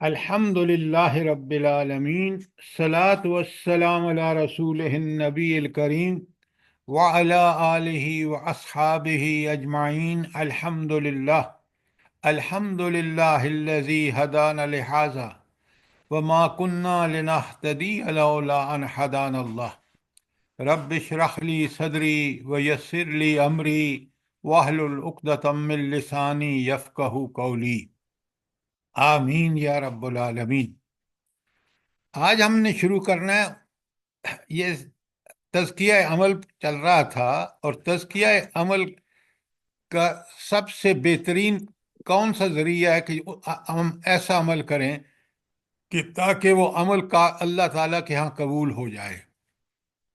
الحمد للہ رب العالمین الصلاۃ والسلام علی رسولہ النبی الکریم وعلی آلہ واصحابہ اجمعین الحمد للہ الذی ہدانا لہذا وما کنا لنہتدی لولا ان ہدانا اللہ رب اشرح لی صدری ویسر لی امری واحلل عقدۃ من لسانی یفقہوا قولی آمین یا رب العالمین۔ آج ہم نے شروع کرنا ہے، یہ تزکیہ عمل چل رہا تھا، اور تزکیہ عمل کا سب سے بہترین کون سا ذریعہ ہے کہ ہم ایسا عمل کریں کہ تاکہ وہ عمل کا اللہ تعالیٰ کے ہاں قبول ہو جائے۔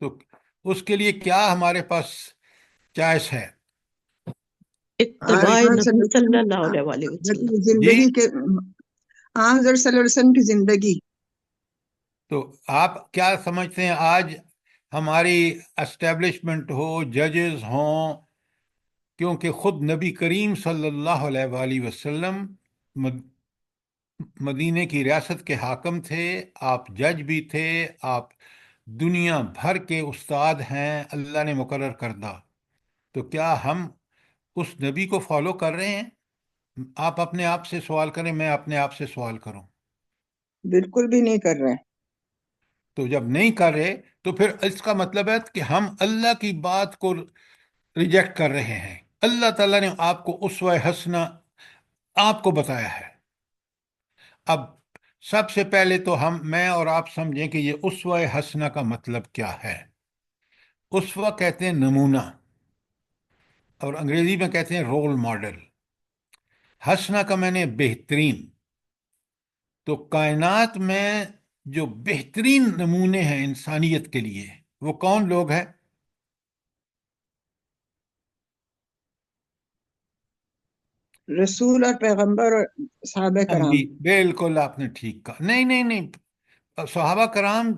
تو اس کے لیے کیا ہمارے پاس چائس ہے؟ اتباع حضرت نبی صلی اللہ علیہ وآلہ وسلم۔ جی، زندگی کے حضرت صلی اللہ علیہ وسلم کی زندگی۔ تو آپ کیا سمجھتے ہیں آج ہماری اسٹیبلشمنٹ ہو، ججز ہوں، کیونکہ خود نبی کریم صلی اللہ علیہ وآلہ وسلم مدینے کی ریاست کے حاکم تھے، آپ جج بھی تھے، آپ دنیا بھر کے استاد ہیں اللہ نے مقرر کردہ۔ تو کیا ہم اس نبی کو فالو کر رہے ہیں؟ آپ اپنے آپ سے سوال کریں، میں اپنے آپ سے سوال کروں۔ بالکل بھی نہیں کر رہے۔ تو جب نہیں کر رہے تو پھر اس کا مطلب ہے کہ ہم اللہ کی بات کو ریجیکٹ کر رہے ہیں۔ اللہ تعالیٰ نے آپ کو اسوہ حسنہ آپ کو بتایا ہے۔ اب سب سے پہلے تو میں اور آپ سمجھیں کہ یہ اسوہ حسنہ کا مطلب کیا ہے۔ اسوہ کہتے ہیں نمونہ، اور انگریزی میں کہتے ہیں رول ماڈل۔ حسنہ کا معنی بہترین۔ تو کائنات میں جو بہترین نمونے ہیں انسانیت کے لیے وہ کون لوگ ہیں؟ رسول اور پیغمبر اور صحابہ کرام۔ بالکل آپ نے ٹھیک کہا۔ نہیں نہیں نہیں، صحابہ کرام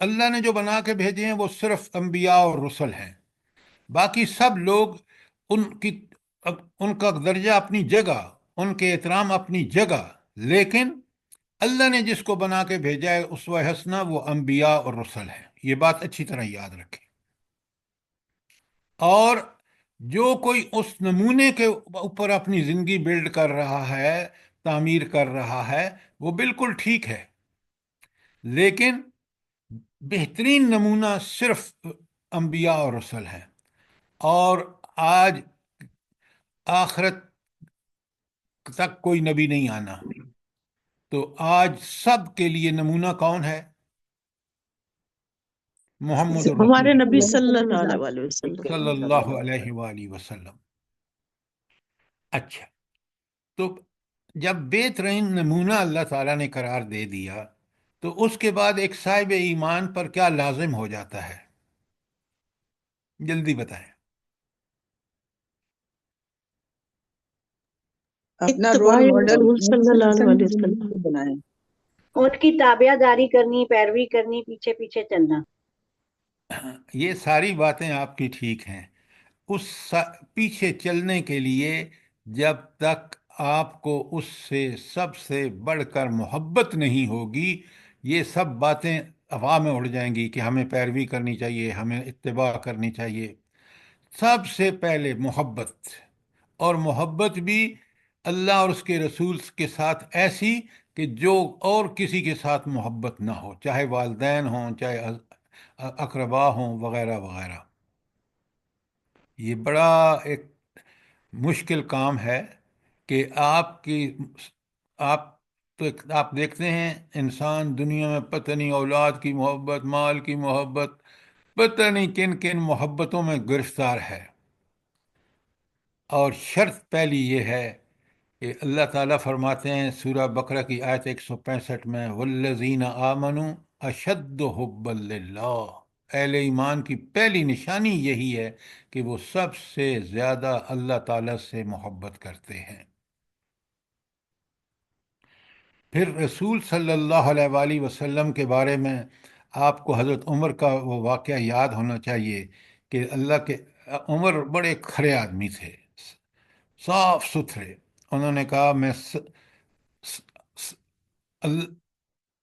اللہ نے جو بنا کے بھیجے ہیں وہ صرف انبیاء اور رسل ہیں۔ باقی سب لوگ ان کی ان کا درجہ اپنی جگہ، ان کے احترام اپنی جگہ، لیکن اللہ نے جس کو بنا کے بھیجا ہے اسوہ حسنہ وہ انبیاء اور رسل ہیں۔ یہ بات اچھی طرح یاد رکھیں۔ اور جو کوئی اس نمونے کے اوپر اپنی زندگی بلڈ کر رہا ہے، تعمیر کر رہا ہے، وہ بالکل ٹھیک ہے، لیکن بہترین نمونہ صرف انبیاء اور رسل ہیں۔ اور آج آخرت تک کوئی نبی نہیں آنا، تو آج سب کے لیے نمونہ کون ہے؟ محمد ہمارے رسول نبی اللہ صلی اللہ علیہ وآلہ وسلم۔ صلی اللہ علیہ وآلہ وسلم۔ اچھا، تو جب بہترین نمونہ اللہ تعالیٰ نے قرار دے دیا تو اس کے بعد ایک صاحب ایمان پر کیا لازم ہو جاتا ہے؟ جلدی بتائیں۔ اپنا اتباع رول ماڈل رسول نبی صلی صلی اللہ اللہ علیہ علیہ وسلم کی وسلم۔ زندگی کو بنائیں۔ ان کی تابعہ داری کرنی، پیروی کرنی، پیچھے پیچھے چلنا۔ یہ ساری باتیں آپ کی ٹھیک ہیں۔ اس پیچھے چلنے کے لیے جب تک آپ کو اس سے سب سے بڑھ کر محبت نہیں ہوگی، یہ سب باتیں ہوا میں اڑ جائیں گی کہ ہمیں پیروی کرنی چاہیے، ہمیں اتباع کرنی چاہیے۔ سب سے پہلے محبت، اور محبت بھی اللہ اور اس کے رسول کے ساتھ ایسی کہ جو اور کسی کے ساتھ محبت نہ ہو، چاہے والدین ہوں، چاہے اقربا ہوں، وغیرہ وغیرہ۔ یہ بڑا ایک مشکل کام ہے کہ آپ تو آپ دیکھتے ہیں انسان دنیا میں پتہ نہیں اولاد کی محبت، مال کی محبت، پتہ نہیں کن کن محبتوں میں گرفتار ہے۔ اور شرط پہلی یہ ہے کہ اللہ تعالیٰ فرماتے ہیں سورہ بقرہ کی آیت 165 میں، والذین آمنوا اشد حبا للہ۔ اہل ایمان کی پہلی نشانی یہی ہے کہ وہ سب سے زیادہ اللہ تعالیٰ سے محبت کرتے ہیں۔ پھر رسول صلی اللہ علیہ وآلہ وسلم کے بارے میں آپ کو حضرت عمر کا وہ واقعہ یاد ہونا چاہیے کہ اللہ کے عمر بڑے کھرے آدمی تھے، صاف ستھرے۔ انہوں نے کہا میں ال-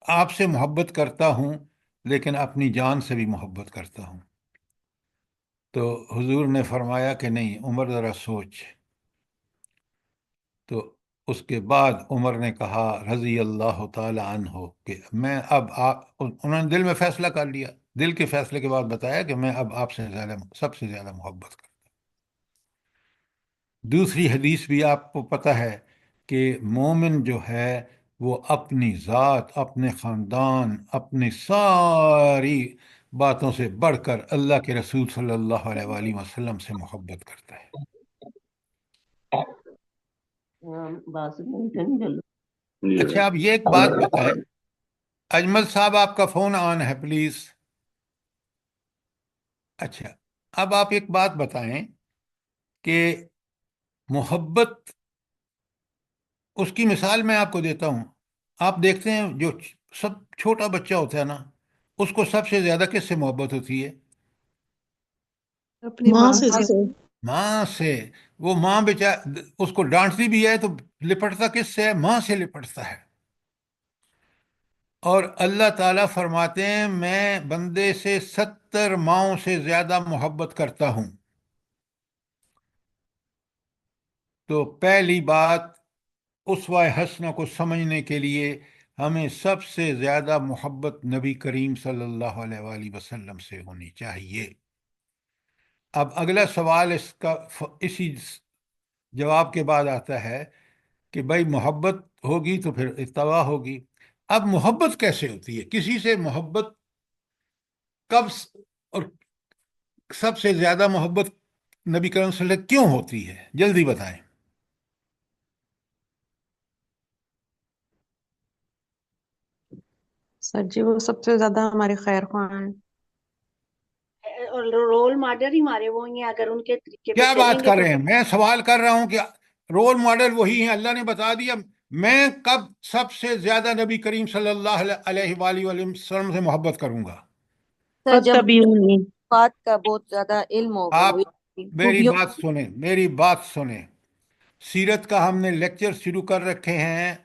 آپ سے محبت کرتا ہوں لیکن اپنی جان سے بھی محبت کرتا ہوں۔ تو حضور نے فرمایا کہ نہیں عمر ذرا سوچ۔ تو اس کے بعد عمر نے کہا رضی اللہ تعالی عنہ کہ میں اب انہوں نے دل میں فیصلہ کر لیا، دل کے فیصلے کے بعد بتایا کہ میں اب آپ سے زیادہ سب سے زیادہ محبت کرتا ہوں۔ دوسری حدیث بھی آپ کو پتہ ہے کہ مومن جو ہے وہ اپنی ذات، اپنے خاندان، اپنی ساری باتوں سے بڑھ کر اللہ کے رسول صلی اللہ علیہ وآلہ وسلم سے محبت کرتا ہے۔ اچھا اب یہ ایک بات بتائیں، اجمل صاحب آپ کا فون آن ہے پلیز۔ اچھا اب آپ ایک بات بتائیں کہ محبت، اس کی مثال میں آپ کو دیتا ہوں۔ آپ دیکھتے ہیں جو سب چھوٹا بچہ ہوتا ہے نا، اس کو سب سے زیادہ کس سے محبت ہوتی ہے؟ اپنی ماں ماں سے سے۔ ماں سے۔ وہ ماں اس کو ڈانٹتی بھی ہے تو لپٹتا کس سے ہے؟ ماں سے لپٹتا ہے۔ اور اللہ تعالیٰ فرماتے ہیں میں بندے سے 70 ماؤں سے زیادہ محبت کرتا ہوں۔ تو پہلی بات اسوہ حسنہ کو سمجھنے کے لیے ہمیں سب سے زیادہ محبت نبی کریم صلی اللہ علیہ وآلہ وسلم سے ہونی چاہیے۔ اب اگلا سوال اس کا اسی جواب کے بعد آتا ہے کہ بھائی محبت ہوگی تو پھر اتباع ہوگی۔ اب محبت کیسے ہوتی ہے؟ کسی سے محبت کب اور سب سے زیادہ محبت نبی کریم صلی اللہ علیہ وسلم کیوں ہوتی ہے؟ جلدی بتائیں۔ سر جی وہ سب سے زیادہ ہمارے خیر خواہ ہیں، اور رول ماڈل ہی ہمارے وہ ہیں، اگر ان کے طریقے پہ کیا چلیں بات گے کر تو رہے ہیں؟ میں سوال کر رہا ہوں کہ رول ماڈل وہی ہیں، اللہ نے بتا دیا۔ میں کب سب سے زیادہ نبی کریم صلی اللہ علیہ وآلہ وسلم سے محبت کروں گا؟ سر جب کبھی نہیں۔ بات کا بہت زیادہ علم ہوگا، آپ نبی کی میری خوبیوں بات سنیں، میری بات سنیں۔ سیرت کا ہم نے لیکچر شروع کر رکھے ہیں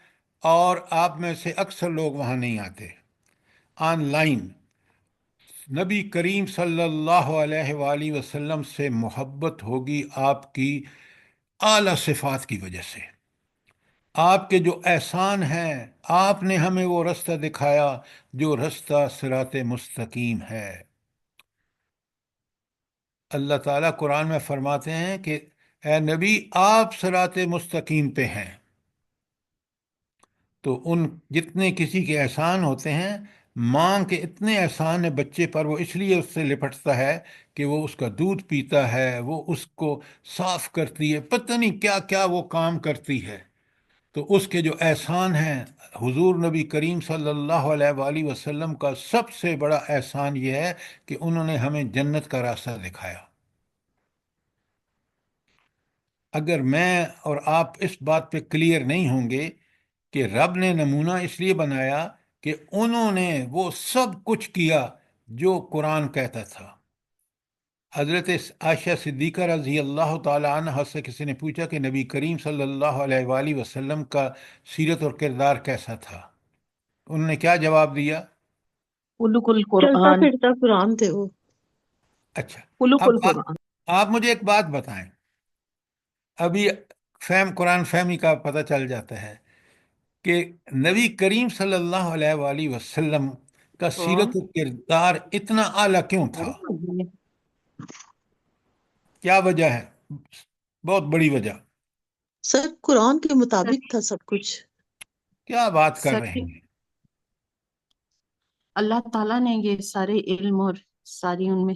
اور آپ میں سے اکثر لوگ وہاں نہیں آتے آن لائن۔ نبی کریم صلی اللہ علیہ وآلہ وسلم سے محبت ہوگی آپ کی اعلی صفات کی وجہ سے، آپ کے جو احسان ہیں۔ آپ نے ہمیں وہ رستہ دکھایا جو رستہ صراط مستقیم ہے۔ اللہ تعالیٰ قرآن میں فرماتے ہیں کہ اے نبی آپ صراط مستقیم پہ ہیں۔ تو ان جتنے کسی کے احسان ہوتے ہیں، ماں کے اتنے احسان ہیں بچے پر، وہ اس لیے اس سے لپٹتا ہے کہ وہ اس کا دودھ پیتا ہے، وہ اس کو صاف کرتی ہے، پتہ نہیں کیا کیا وہ کام کرتی ہے۔ تو اس کے جو احسان ہیں، حضور نبی کریم صلی اللہ علیہ وآلہ وسلم کا سب سے بڑا احسان یہ ہے کہ انہوں نے ہمیں جنت کا راستہ دکھایا۔ اگر میں اور آپ اس بات پہ کلیئر نہیں ہوں گے کہ رب نے نمونہ اس لیے بنایا کہ انہوں نے وہ سب کچھ کیا جو قرآن کہتا تھا۔ حضرت عائشہ صدیقہ رضی اللہ تعالی عنہ سے کسی نے پوچھا کہ نبی کریم صلی اللہ علیہ وآلہ وسلم کا سیرت اور کردار کیسا تھا؟ انہوں نے کیا جواب دیا؟ خلق چلتا القرآن، پھرتا قرآن تھے وہ۔ اچھا خلق اب القرآن۔ آپ مجھے ایک بات بتائیں، ابھی قرآن فہمی کا پتہ چل جاتا ہے کہ نبی کریم صلی اللہ علیہ وآلہ وسلم کا سیرت و کردار اتنا اعلیٰ کیوں تھا؟ کیا وجہ ہے؟ بہت بڑی وجہ۔ سر قرآن کے مطابق تھا سب کچھ۔ کیا بات کر سر رہے جی ہیں؟ اللہ تعالیٰ نے یہ سارے علم اور ساری ان میں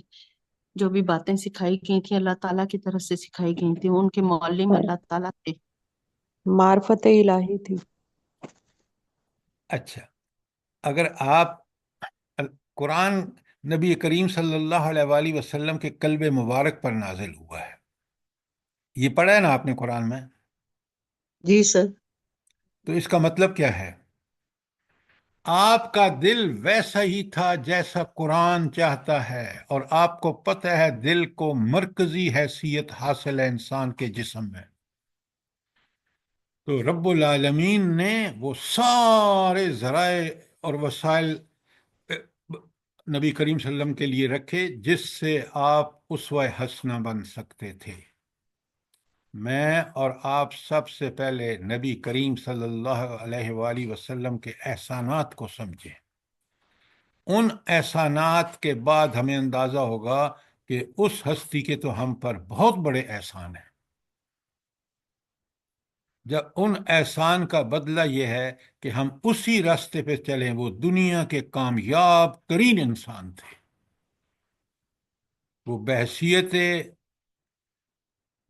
جو بھی باتیں سکھائی گئی تھی اللہ تعالیٰ کی طرف سے سکھائی گئی تھی، ان کے معلم اللہ تعالیٰ تھے، معرفت الہی تھی۔ اچھا اگر آپ قرآن نبی کریم صلی اللہ علیہ وآلہ وسلم کے قلب مبارک پر نازل ہوا ہے، یہ پڑھا ہے نا آپ نے قرآن میں؟ جی سر۔ تو اس کا مطلب کیا ہے؟ آپ کا دل ویسا ہی تھا جیسا قرآن چاہتا ہے، اور آپ کو پتہ ہے دل کو مرکزی حیثیت حاصل ہے انسان کے جسم میں۔ تو رب العالمین نے وہ سارے ذرائع اور وسائل نبی کریم صلی اللہ علیہ وسلم کے لیے رکھے جس سے آپ اسوہ حسنہ بن سکتے تھے۔ میں اور آپ سب سے پہلے نبی کریم صلی اللہ علیہ وآلہ وسلم کے احسانات کو سمجھیں۔ ان احسانات کے بعد ہمیں اندازہ ہوگا کہ اس ہستی کے تو ہم پر بہت بڑے احسان ہیں۔ جب ان احسان کا بدلہ یہ ہے کہ ہم اسی راستے پہ چلیں، وہ دنیا کے کامیاب ترین انسان تھے، وہ بحیثیت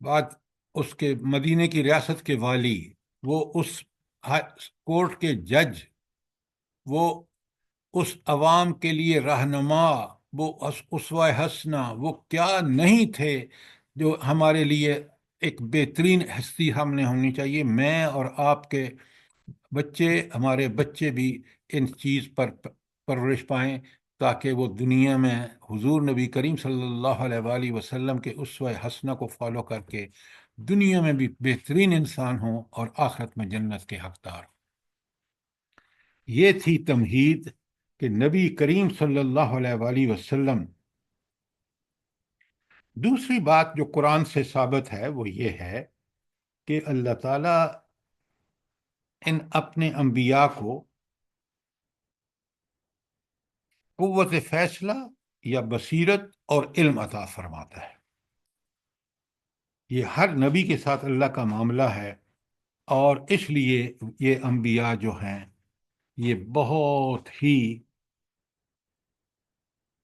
بعد اس کے مدینے کی ریاست کے والی، وہ اس کورٹ کے جج، وہ اس عوام کے لیے رہنما، وہ اسوہ حسنہ، وہ کیا نہیں تھے جو ہمارے لیے ایک بہترین ہستی ہم نے ہونی چاہیے۔ میں اور آپ کے بچے، ہمارے بچے بھی ان چیز پر پرورش پائیں تاکہ وہ دنیا میں حضور نبی کریم صلی اللہ علیہ وآلہ وسلم کے اسوہ حسنہ کو فالو کر کے دنیا میں بھی بہترین انسان ہوں اور آخرت میں جنت کے حقدار ہوں۔ یہ تھی تمہید کہ نبی کریم صلی اللہ علیہ وآلہ وسلم۔ دوسری بات جو قرآن سے ثابت ہے وہ یہ ہے کہ اللہ تعالیٰ ان اپنے انبیاء کو قوت فیصلہ یا بصیرت اور علم عطا فرماتا ہے۔ یہ ہر نبی کے ساتھ اللہ کا معاملہ ہے، اور اس لیے یہ انبیاء جو ہیں یہ بہت ہی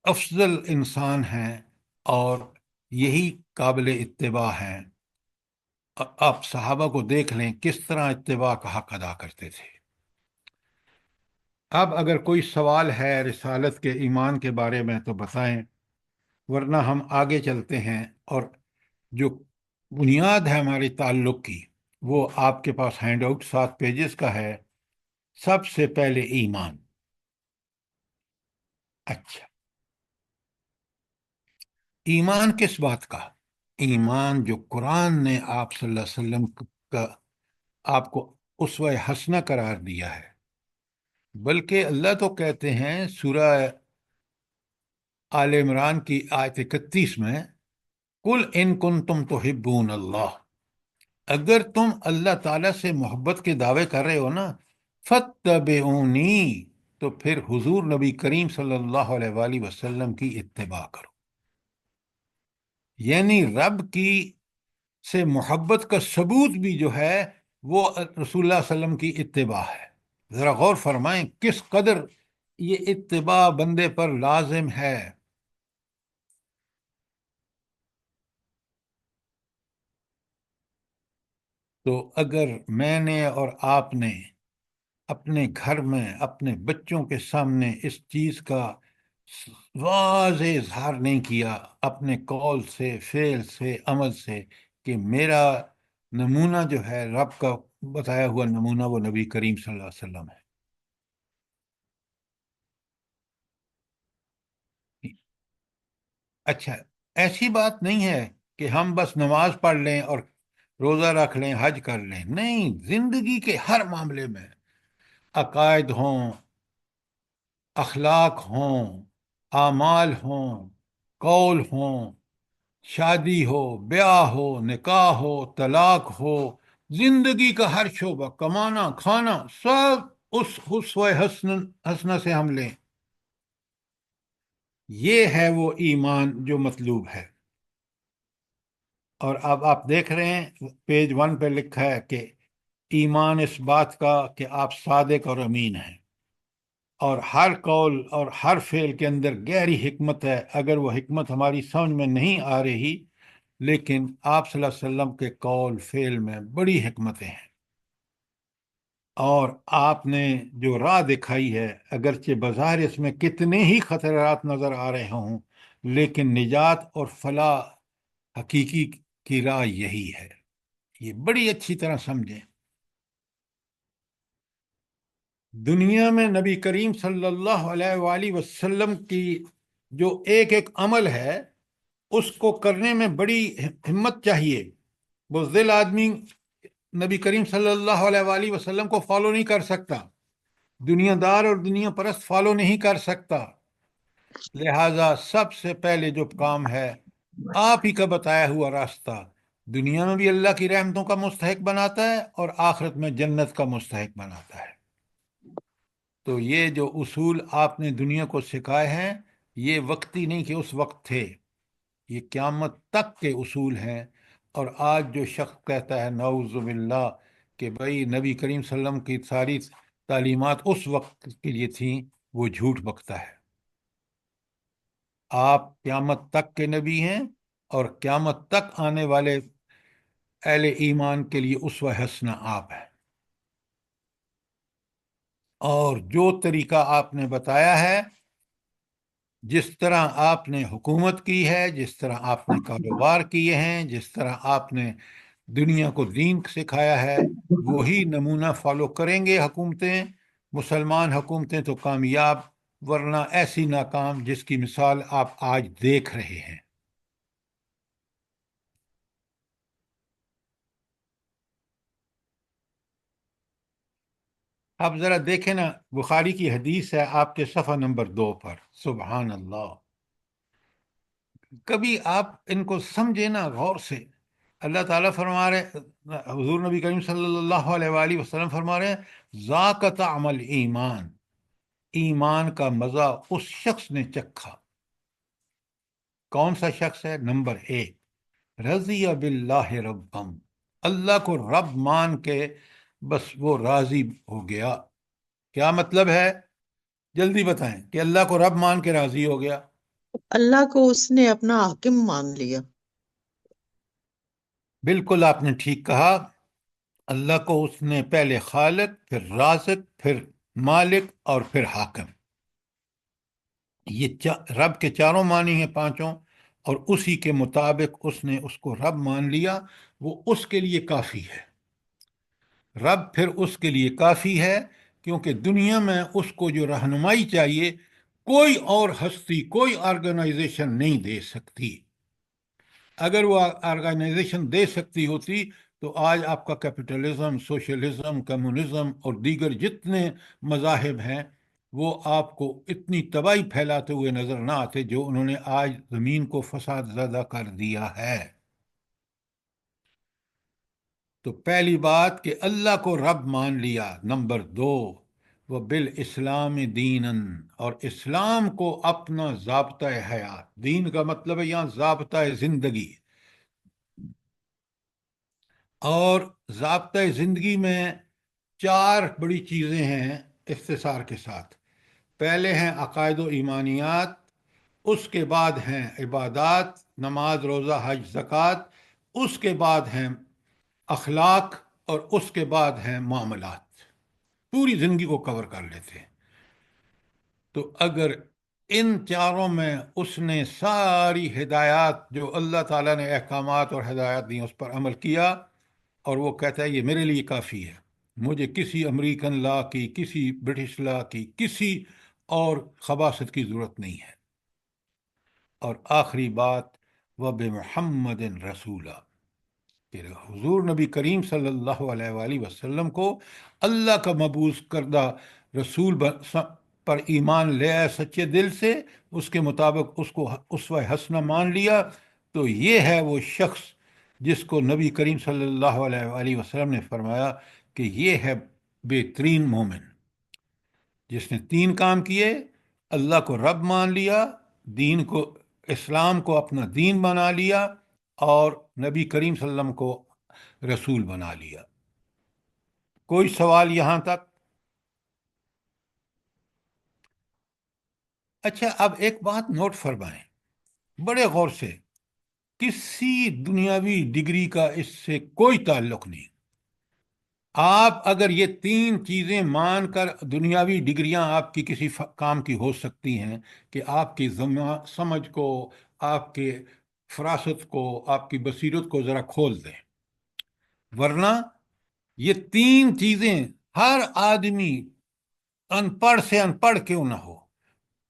افضل انسان ہیں اور یہی قابل اتباع ہیں۔ آپ صحابہ کو دیکھ لیں کس طرح اتباع کا حق ادا کرتے تھے۔ اب اگر کوئی سوال ہے رسالت کے ایمان کے بارے میں تو بتائیں، ورنہ ہم آگے چلتے ہیں۔ اور جو بنیاد ہے ہمارے تعلق کی وہ آپ کے پاس ہینڈ آؤٹ 7 پیجز کا ہے۔ سب سے پہلے ایمان۔ اچھا، ایمان کس بات کا؟ ایمان جو قرآن نے آپ صلی اللہ علیہ وسلم کا آپ کو اسوہ حسنہ قرار دیا ہے۔ بلکہ اللہ تو کہتے ہیں سورہ آل عمران کی آیت 31 میں، قل ان کنتم تحبون اللہ، اگر تم اللہ تعالیٰ سے محبت کے دعوے کر رہے ہو نا، فاتبعونی، تو پھر حضور نبی کریم صلی اللہ علیہ وآلہ وسلم کی اتباع کرو۔ یعنی رب کی سے محبت کا ثبوت بھی جو ہے وہ رسول اللہ صلی اللہ علیہ وسلم کی اتباع ہے۔ ذرا غور فرمائیں کس قدر یہ اتباع بندے پر لازم ہے۔ تو اگر میں نے اور آپ نے اپنے گھر میں اپنے بچوں کے سامنے اس چیز کا واضح اظہار نہیں کیا اپنے قول سے، فعل سے، عمل سے، کہ میرا نمونہ جو ہے رب کا بتایا ہوا نمونہ وہ نبی کریم صلی اللہ علیہ وسلم ہے۔ اچھا، ایسی بات نہیں ہے کہ ہم بس نماز پڑھ لیں اور روزہ رکھ لیں، حج کر لیں، نہیں، زندگی کے ہر معاملے میں عقائد ہوں، اخلاق ہوں، اعمال ہوں، قول ہوں، شادی ہو، بیاہ ہو، نکاح ہو، طلاق ہو، زندگی کا ہر شعبہ، کمانا، کھانا، سب اس اسوہ حسنہ سے ہم لیں۔ یہ ہے وہ ایمان جو مطلوب ہے۔ اور اب آپ دیکھ رہے ہیں پیج 1 پہ لکھا ہے کہ ایمان اس بات کا کہ آپ صادق اور امین ہیں، اور ہر قول اور ہر فعل کے اندر گہری حکمت ہے۔ اگر وہ حکمت ہماری سمجھ میں نہیں آ رہی، لیکن آپ صلی اللہ علیہ وسلم کے قول فعل میں بڑی حکمتیں ہیں۔ اور آپ نے جو راہ دکھائی ہے، اگرچہ بظاہر اس میں کتنے ہی خطرات نظر آ رہے ہوں، لیکن نجات اور فلاح حقیقی کی راہ یہی ہے۔ یہ بڑی اچھی طرح سمجھیں۔ دنیا میں نبی کریم صلی اللہ علیہ وآلہ وسلم کی جو ایک ایک عمل ہے اس کو کرنے میں بڑی ہمت چاہیے۔ بزدل آدمی نبی کریم صلی اللہ علیہ وآلہ وسلم کو فالو نہیں کر سکتا، دنیا دار اور دنیا پرست فالو نہیں کر سکتا۔ لہذا سب سے پہلے جو کام ہے، آپ ہی کا بتایا ہوا راستہ دنیا میں بھی اللہ کی رحمتوں کا مستحق بناتا ہے اور آخرت میں جنت کا مستحق بناتا ہے۔ تو یہ جو اصول آپ نے دنیا کو سکھائے ہیں، یہ وقتی نہیں کہ اس وقت تھے، یہ قیامت تک کے اصول ہیں۔ اور آج جو شخص کہتا ہے نعوذ باللہ کہ بھائی نبی کریم صلی اللہ علیہ وسلم کی ساری تعلیمات اس وقت کے لیے تھیں، وہ جھوٹ بکتا ہے۔ آپ قیامت تک کے نبی ہیں اور قیامت تک آنے والے اہل ایمان کے لیے اسوہ حسنہ آپ ہیں، اور جو طریقہ آپ نے بتایا ہے، جس طرح آپ نے حکومت کی ہے، جس طرح آپ نے کاروبار کیے ہیں، جس طرح آپ نے دنیا کو دین سکھایا ہے، وہی نمونہ فالو کریں گے حکومتیں، مسلمان حکومتیں تو کامیاب، ورنہ ایسی ناکام جس کی مثال آپ آج دیکھ رہے ہیں۔ آپ ذرا دیکھیں نا، بخاری کی حدیث ہے آپ کے صفحہ نمبر 2 پر، سبحان اللہ۔ کبھی آپ ان کو سمجھے نا غور سے۔ اللہ تعالیٰ فرما رہے، حضور نبی کریم صلی اللہ علیہ وآلہ وسلم فرما رہے ہیں، ذاق طعم الایمان، ایمان کا مزہ اس شخص نے چکھا۔ کون سا شخص ہے؟ نمبر 1، رضی باللہ ربم، اللہ کو رب مان کے بس وہ راضی ہو گیا۔ کیا مطلب ہے؟ جلدی بتائیں کہ اللہ کو رب مان کے راضی ہو گیا۔ اللہ کو اس نے اپنا حاکم مان لیا۔ بالکل آپ نے ٹھیک کہا، اللہ کو اس نے پہلے خالق، پھر رازق، پھر مالک اور پھر حاکم، یہ رب کے چاروں معنی ہیں، پانچوں، اور اسی کے مطابق اس نے اس کو رب مان لیا، وہ اس کے لیے کافی ہے۔ رب پھر اس کے لیے کافی ہے، کیونکہ دنیا میں اس کو جو رہنمائی چاہیے کوئی اور ہستی، کوئی آرگنائزیشن نہیں دے سکتی۔ اگر وہ آرگنائزیشن دے سکتی ہوتی تو آج آپ کا کیپٹلزم، سوشلزم، کمیونزم اور دیگر جتنے مذاہب ہیں وہ آپ کو اتنی تباہی پھیلاتے ہوئے نظر نہ آتے جو انہوں نے آج زمین کو فساد زدہ کر دیا ہے۔ تو پہلی بات کہ اللہ کو رب مان لیا۔ نمبر 2، وہ بالاسلام دیناً، اور اسلام کو اپنا ضابطۂ حیات، دین کا مطلب ہے یہاں ضابطۂ زندگی، اور ضابطۂ زندگی میں 4 بڑی چیزیں ہیں اختصار کے ساتھ۔ پہلے ہیں عقائد و ایمانیات، اس کے بعد ہیں عبادات، نماز، روزہ، حج، زکوٰۃ، اس کے بعد ہیں اخلاق، اور اس کے بعد ہیں معاملات۔ پوری زندگی کو کور کر لیتے ہیں۔ تو اگر ان 4 میں اس نے ساری ہدایات جو اللہ تعالیٰ نے احکامات اور ہدایات دی اس پر عمل کیا، اور وہ کہتا ہے یہ میرے لیے کافی ہے، مجھے کسی امریکن لا کی، کسی برٹش لا کی، کسی اور خباثت کی ضرورت نہیں ہے۔ اور آخری بات، وَبِمُحَمَّدٍ رَسُولًا، کہ حضور نبی کریم صلی اللہ علیہ وآلہ وسلم کو اللہ کا مبعوث کردہ رسول پر ایمان لے آئے سچے دل سے، اس کے مطابق اس کو اسوہ حسنہ مان لیا، تو یہ ہے وہ شخص جس کو نبی کریم صلی اللہ علیہ وآلہ وسلم نے فرمایا کہ یہ ہے بہترین مومن، جس نے 3 کام کیے: اللہ کو رب مان لیا، دین کو، اسلام کو اپنا دین بنا لیا، اور نبی کریم صلی اللہ علیہ وسلم کو رسول بنا لیا۔ کوئی سوال یہاں تک؟ اچھا، اب ایک بات نوٹ فرمائیں بڑے غور سے، کسی دنیاوی ڈگری کا اس سے کوئی تعلق نہیں۔ آپ اگر یہ 3 چیزیں مان کر، دنیاوی ڈگریاں آپ کی کسی کام کی ہو سکتی ہیں کہ آپ کی سمجھ کو، آپ کے فراست کو، آپ کی بصیرت کو ذرا کھول دیں، ورنہ یہ 3 چیزیں ہر آدمی، ان پڑھ سے ان پڑھ کیوں نہ ہو،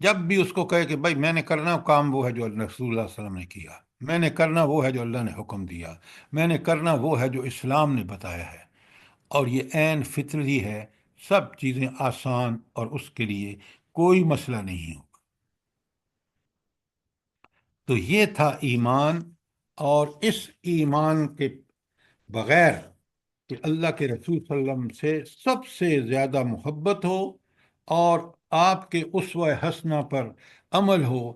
جب بھی اس کو کہے کہ بھائی میں نے کرنا کام وہ ہے جو رسول اللہ صلی اللہ علیہ وسلم نے کیا، میں نے کرنا وہ ہے جو اللہ نے حکم دیا، میں نے کرنا وہ ہے جو اسلام نے بتایا ہے، اور یہ عین فطری ہے، سب چیزیں آسان اور اس کے لیے کوئی مسئلہ نہیں ہوگا۔ تو یہ تھا ایمان، اور اس ایمان کے بغیر کہ اللہ کے رسول صلی اللہ علیہ وسلم سے سب سے زیادہ محبت ہو اور آپ کے اسوہ حسنہ پر عمل ہو،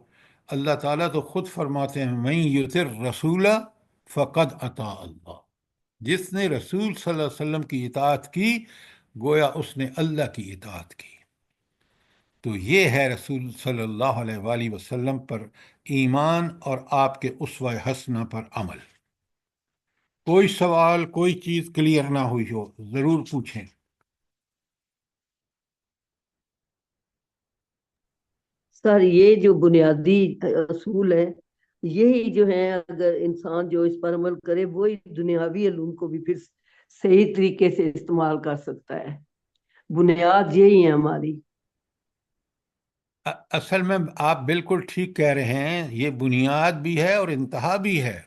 اللہ تعالیٰ تو خود فرماتے ہیں من یطع الرسول فقد اطاع اللہ، جس نے رسول صلی اللہ علیہ وسلم کی اطاعت کی گویا اس نے اللہ کی اطاعت کی۔ تو یہ ہے رسول صلی اللہ علیہ وآلہ وسلم پر ایمان اور آپ کے اسوہ حسنہ پر عمل۔ کوئی سوال، کوئی چیز کلیئر نہ ہوئی ہو ضرور پوچھیں۔ سر یہ جو بنیادی اصول ہے، یہی جو ہے اگر انسان جو اس پر عمل کرے وہی دنیاوی علوم کو بھی پھر صحیح طریقے سے استعمال کر سکتا ہے۔ بنیاد یہی ہے ہماری۔ اصل میں آپ بالکل ٹھیک کہہ رہے ہیں، یہ بنیاد بھی ہے اور انتہا بھی ہے۔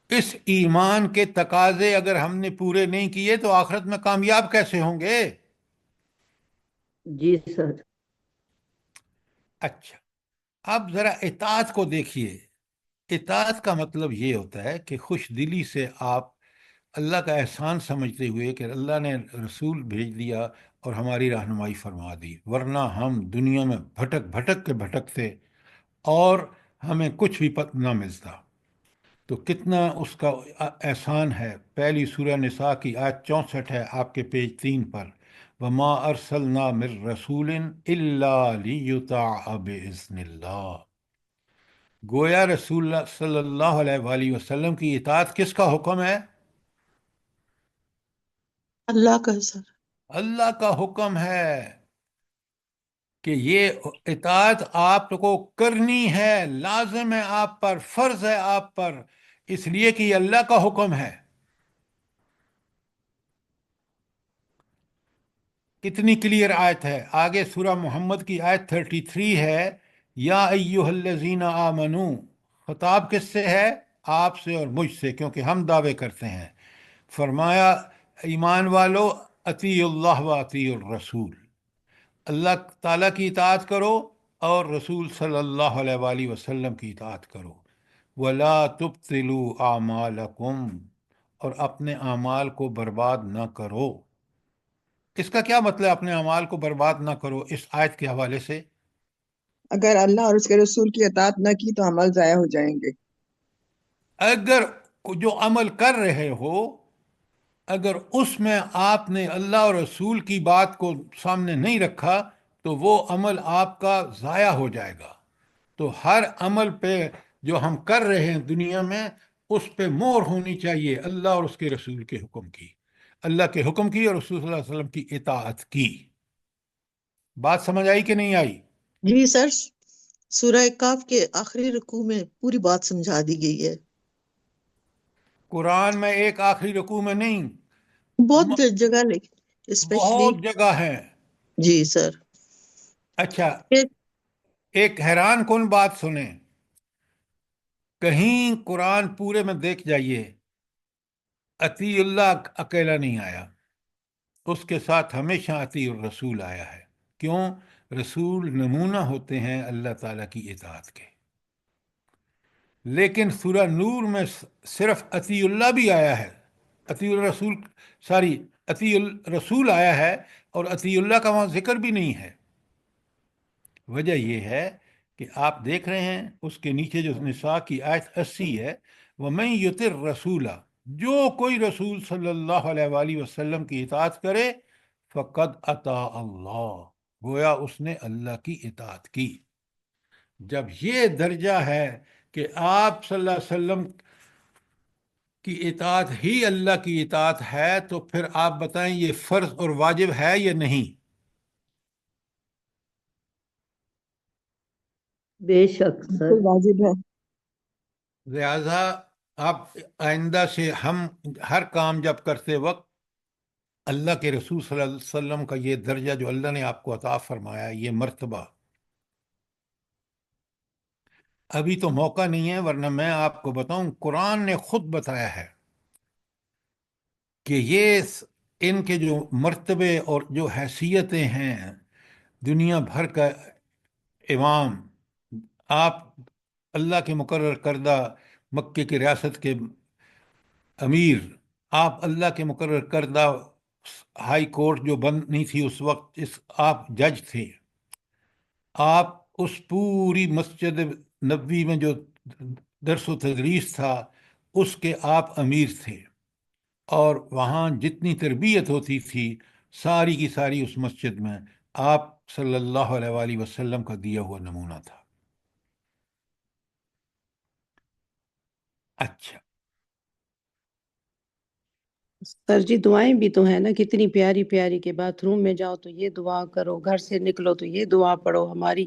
اس ایمان کے تقاضے اگر ہم نے پورے نہیں کیے تو آخرت میں کامیاب کیسے ہوں گے؟ جی سر۔ اچھا، اب ذرا اطاعت کو دیکھیے۔ اطاعت کا مطلب یہ ہوتا ہے کہ خوش دلی سے آپ اللہ کا احسان سمجھتے ہوئے کہ اللہ نے رسول بھیج دیا اور ہماری رہنمائی فرما دی، ورنہ ہم دنیا میں بھٹک بھٹک کے بھٹکتے اور ہمیں کچھ بھی نہ ملتا۔ تو کتنا اس کا احسان ہے۔ پہلی سورہ نساء کی آیت 64 ہے آپ کے پیج 3 پر، وَمَا أَرْسَلْنَا مِن رَّسُولٍ إِلَّا لِيُطَاعَ بِإِذْنِ اللہ۔ گویا رسول اللہ صلی اللہ علیہ وآلہ وسلم کی اطاعت کس کا حکم ہے؟ اللہ کا سر۔ اللہ کا حکم ہے کہ یہ اطاعت آپ کو کرنی ہے، لازم ہے آپ پر، فرض ہے آپ پر، اس لیے کہ یہ اللہ کا حکم ہے۔ کتنی کلیئر آیت ہے۔ آگے سورہ محمد کی آیت 33 ہے، یا ایہا الذین آمنو، خطاب کس سے ہے؟ آپ سے اور مجھ سے، کیونکہ ہم دعوے کرتے ہیں۔ فرمایا ایمان والو، اطیعوا اللہ و اطیعوا الرسول، اللہ تعالیٰ کی اطاعت کرو اور رسول صلی اللہ علیہ وآلہ وسلم کی اطاعت کرو۔ ولا تبطلوا اعمالکم، اور اپنے اعمال کو برباد نہ کرو۔ اس کا کیا مطلب اپنے اعمال کو برباد نہ کرو اس آیت کے حوالے سے؟ اگر اللہ اور اس کے رسول کی اطاعت نہ کی تو عمل ضائع ہو جائیں گے۔ اگر جو عمل کر رہے ہو، اگر اس میں آپ نے اللہ اور رسول کی بات کو سامنے نہیں رکھا تو وہ عمل آپ کا ضائع ہو جائے گا۔ تو ہر عمل پہ جو ہم کر رہے ہیں دنیا میں، اس پہ مہر ہونی چاہیے اللہ اور اس کے رسول کے حکم کی، اللہ کے حکم کی اور رسول صلی اللہ علیہ وسلم کی اطاعت کی۔ بات سمجھ آئی کہ نہیں آئی؟ جی سر، سورہ کاف کے آخری رکوع میں پوری بات سمجھا دی گئی ہے۔ قرآن میں ایک آخری رکوع میں نہیں، بہت جگہ اسپیشلی۔ بہت جگہ ہے۔ جی سر۔ اچھا، ایک- ایک حیران کن بات سنیں، کہیں قرآن پورے میں دیکھ جائیے اطیع اللہ اکیلا نہیں آیا، اس کے ساتھ ہمیشہ اطیع الرسول آیا ہے۔ کیوں؟ رسول نمونہ ہوتے ہیں اللہ تعالیٰ کی اطاعت کے۔ لیکن سورہ نور میں صرف اطیع اللہ بھی آیا ہے، اطیع الرسول، اطیع الرسول آیا ہے اور اطیع اللہ کا وہاں ذکر بھی نہیں ہے۔ وجہ یہ ہے کہ آپ دیکھ رہے ہیں اس کے نیچے جو نساء کی آیت 80 ہے، وَمَن یُطِعِ الرَّسُولَ، جو کوئی رسول صلی اللہ علیہ وآلہ وسلم کی اطاعت کرے، فقد اطاع اللہ، گویا اس نے اللہ کی اطاعت کی۔ جب یہ درجہ ہے کہ آپ صلی اللہ علیہ وسلم کی اطاعت ہی اللہ کی اطاعت ہے، تو پھر آپ بتائیں یہ فرض اور واجب ہے یا نہیں؟ بے شک سر۔ بالکل واجب ہے۔ لہذا آپ آئندہ سے ہم ہر کام جب کرتے وقت اللہ کے رسول صلی اللہ علیہ وسلم کا یہ درجہ جو اللہ نے آپ کو عطا فرمایا، یہ مرتبہ، ابھی تو موقع نہیں ہے، ورنہ میں آپ کو بتاؤں قرآن نے خود بتایا ہے کہ یہ ان کے جو مرتبے اور جو حیثیتیں ہیں، دنیا بھر کا امام، آپ اللہ کے مقرر کردہ مکے کی ریاست کے امیر، آپ اللہ کے مقرر کردہ ہائی کورٹ جو بند نہیں تھی اس وقت، آپ جج تھے، آپ اس پوری مسجد نبوی میں جو درس و تدریس تھا اس کے آپ امیر تھے، اور وہاں جتنی تربیت ہوتی تھی ساری کی ساری اس مسجد میں آپ صلی اللہ علیہ وآلہ وسلم کا دیا ہوا نمونہ تھا۔ اچھا، سر جی دعائیں بھی تو ہیں نا، کتنی پیاری پیاری، کہ باتھ روم میں جاؤ تو یہ دعا کرو، گھر سے نکلو تو یہ دعا پڑھو، ہماری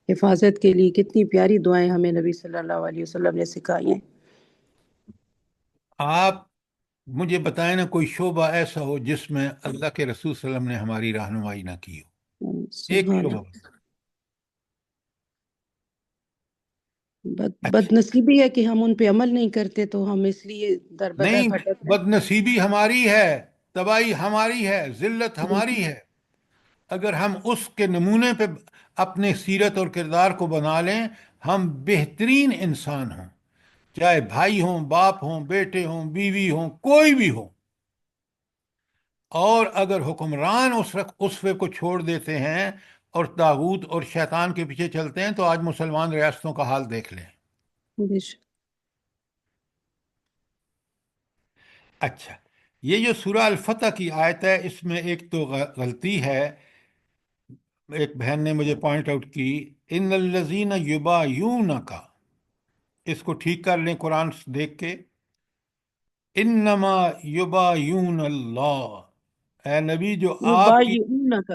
حفاظت کے لیے کتنی پیاری دعائیں ہمیں نبی صلی اللہ علیہ وسلم نے سکھائی ہیں۔ آپ مجھے بتائیں نا کوئی شعبہ ایسا ہو جس میں اللہ کے رسول صلی اللہ علیہ وسلم نے ہماری رہنمائی نہ کی ہو، ایک سبحان شعبہ اللہ۔ بتائیں۔ بد اچھا، نصیبی ہے کہ ہم ان پہ عمل نہیں کرتے، تو ہم اس لیے در بدر نہیں، بھٹک رہے بد نصیبی ہماری ہے، تباہی ہماری ہے، ذلت ہیں۔ ہماری ہے۔ اگر ہم اس کے نمونے پہ اپنے سیرت اور کردار کو بنا لیں، ہم بہترین انسان ہوں، چاہے بھائی ہوں، باپ ہوں، بیٹے ہوں، بیوی ہوں، کوئی بھی ہو۔ اور اگر حکمران اس اسوے کو چھوڑ دیتے ہیں اور طاغوت اور شیطان کے پیچھے چلتے ہیں، تو آج مسلمان ریاستوں کا حال دیکھ لیں۔ بے شک۔ اچھا، یہ جو سورہ الفتح کی آیت ہے، اس میں ایک تو غلطی ہے، ایک بہن نے مجھے پوائنٹ آؤٹ کی، ان الذین یبایعونک، اس کو ٹھیک کر لیں قرآن سے دیکھ کے، انما یبایعون اللہ، اے نبی جو آپ کی یبایعونک،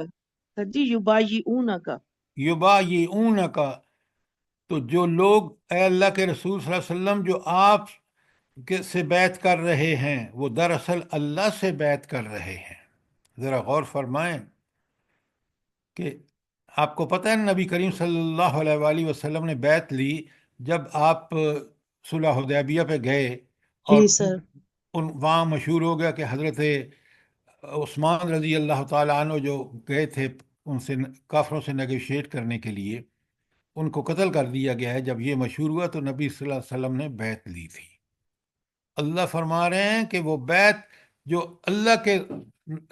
سر جی یبایعونک۔ یبایعونک، تو جو لوگ اے اللہ کے رسول صلی اللہ علیہ وسلم جو آپ سے بیعت کر رہے ہیں، وہ دراصل اللہ سے بیعت کر رہے ہیں۔ ذرا غور فرمائیں کہ آپ کو پتہ ہے نبی کریم صلی اللہ علیہ وآلہ وسلم نے بیعت لی جب آپ صلح حدیبیہ پہ گئے، اور جی سر۔ وہاں مشہور ہو گیا کہ حضرت عثمان رضی اللہ تعالیٰ عنہ جو گئے تھے ان سے کافروں سے نیگوشیٹ کرنے کے لیے، ان کو قتل کر دیا گیا ہے۔ جب یہ مشہور ہوا تو نبی صلی اللہ علیہ وسلم نے بیعت لی تھی۔ اللہ فرما رہے ہیں کہ وہ بیعت جو اللہ کے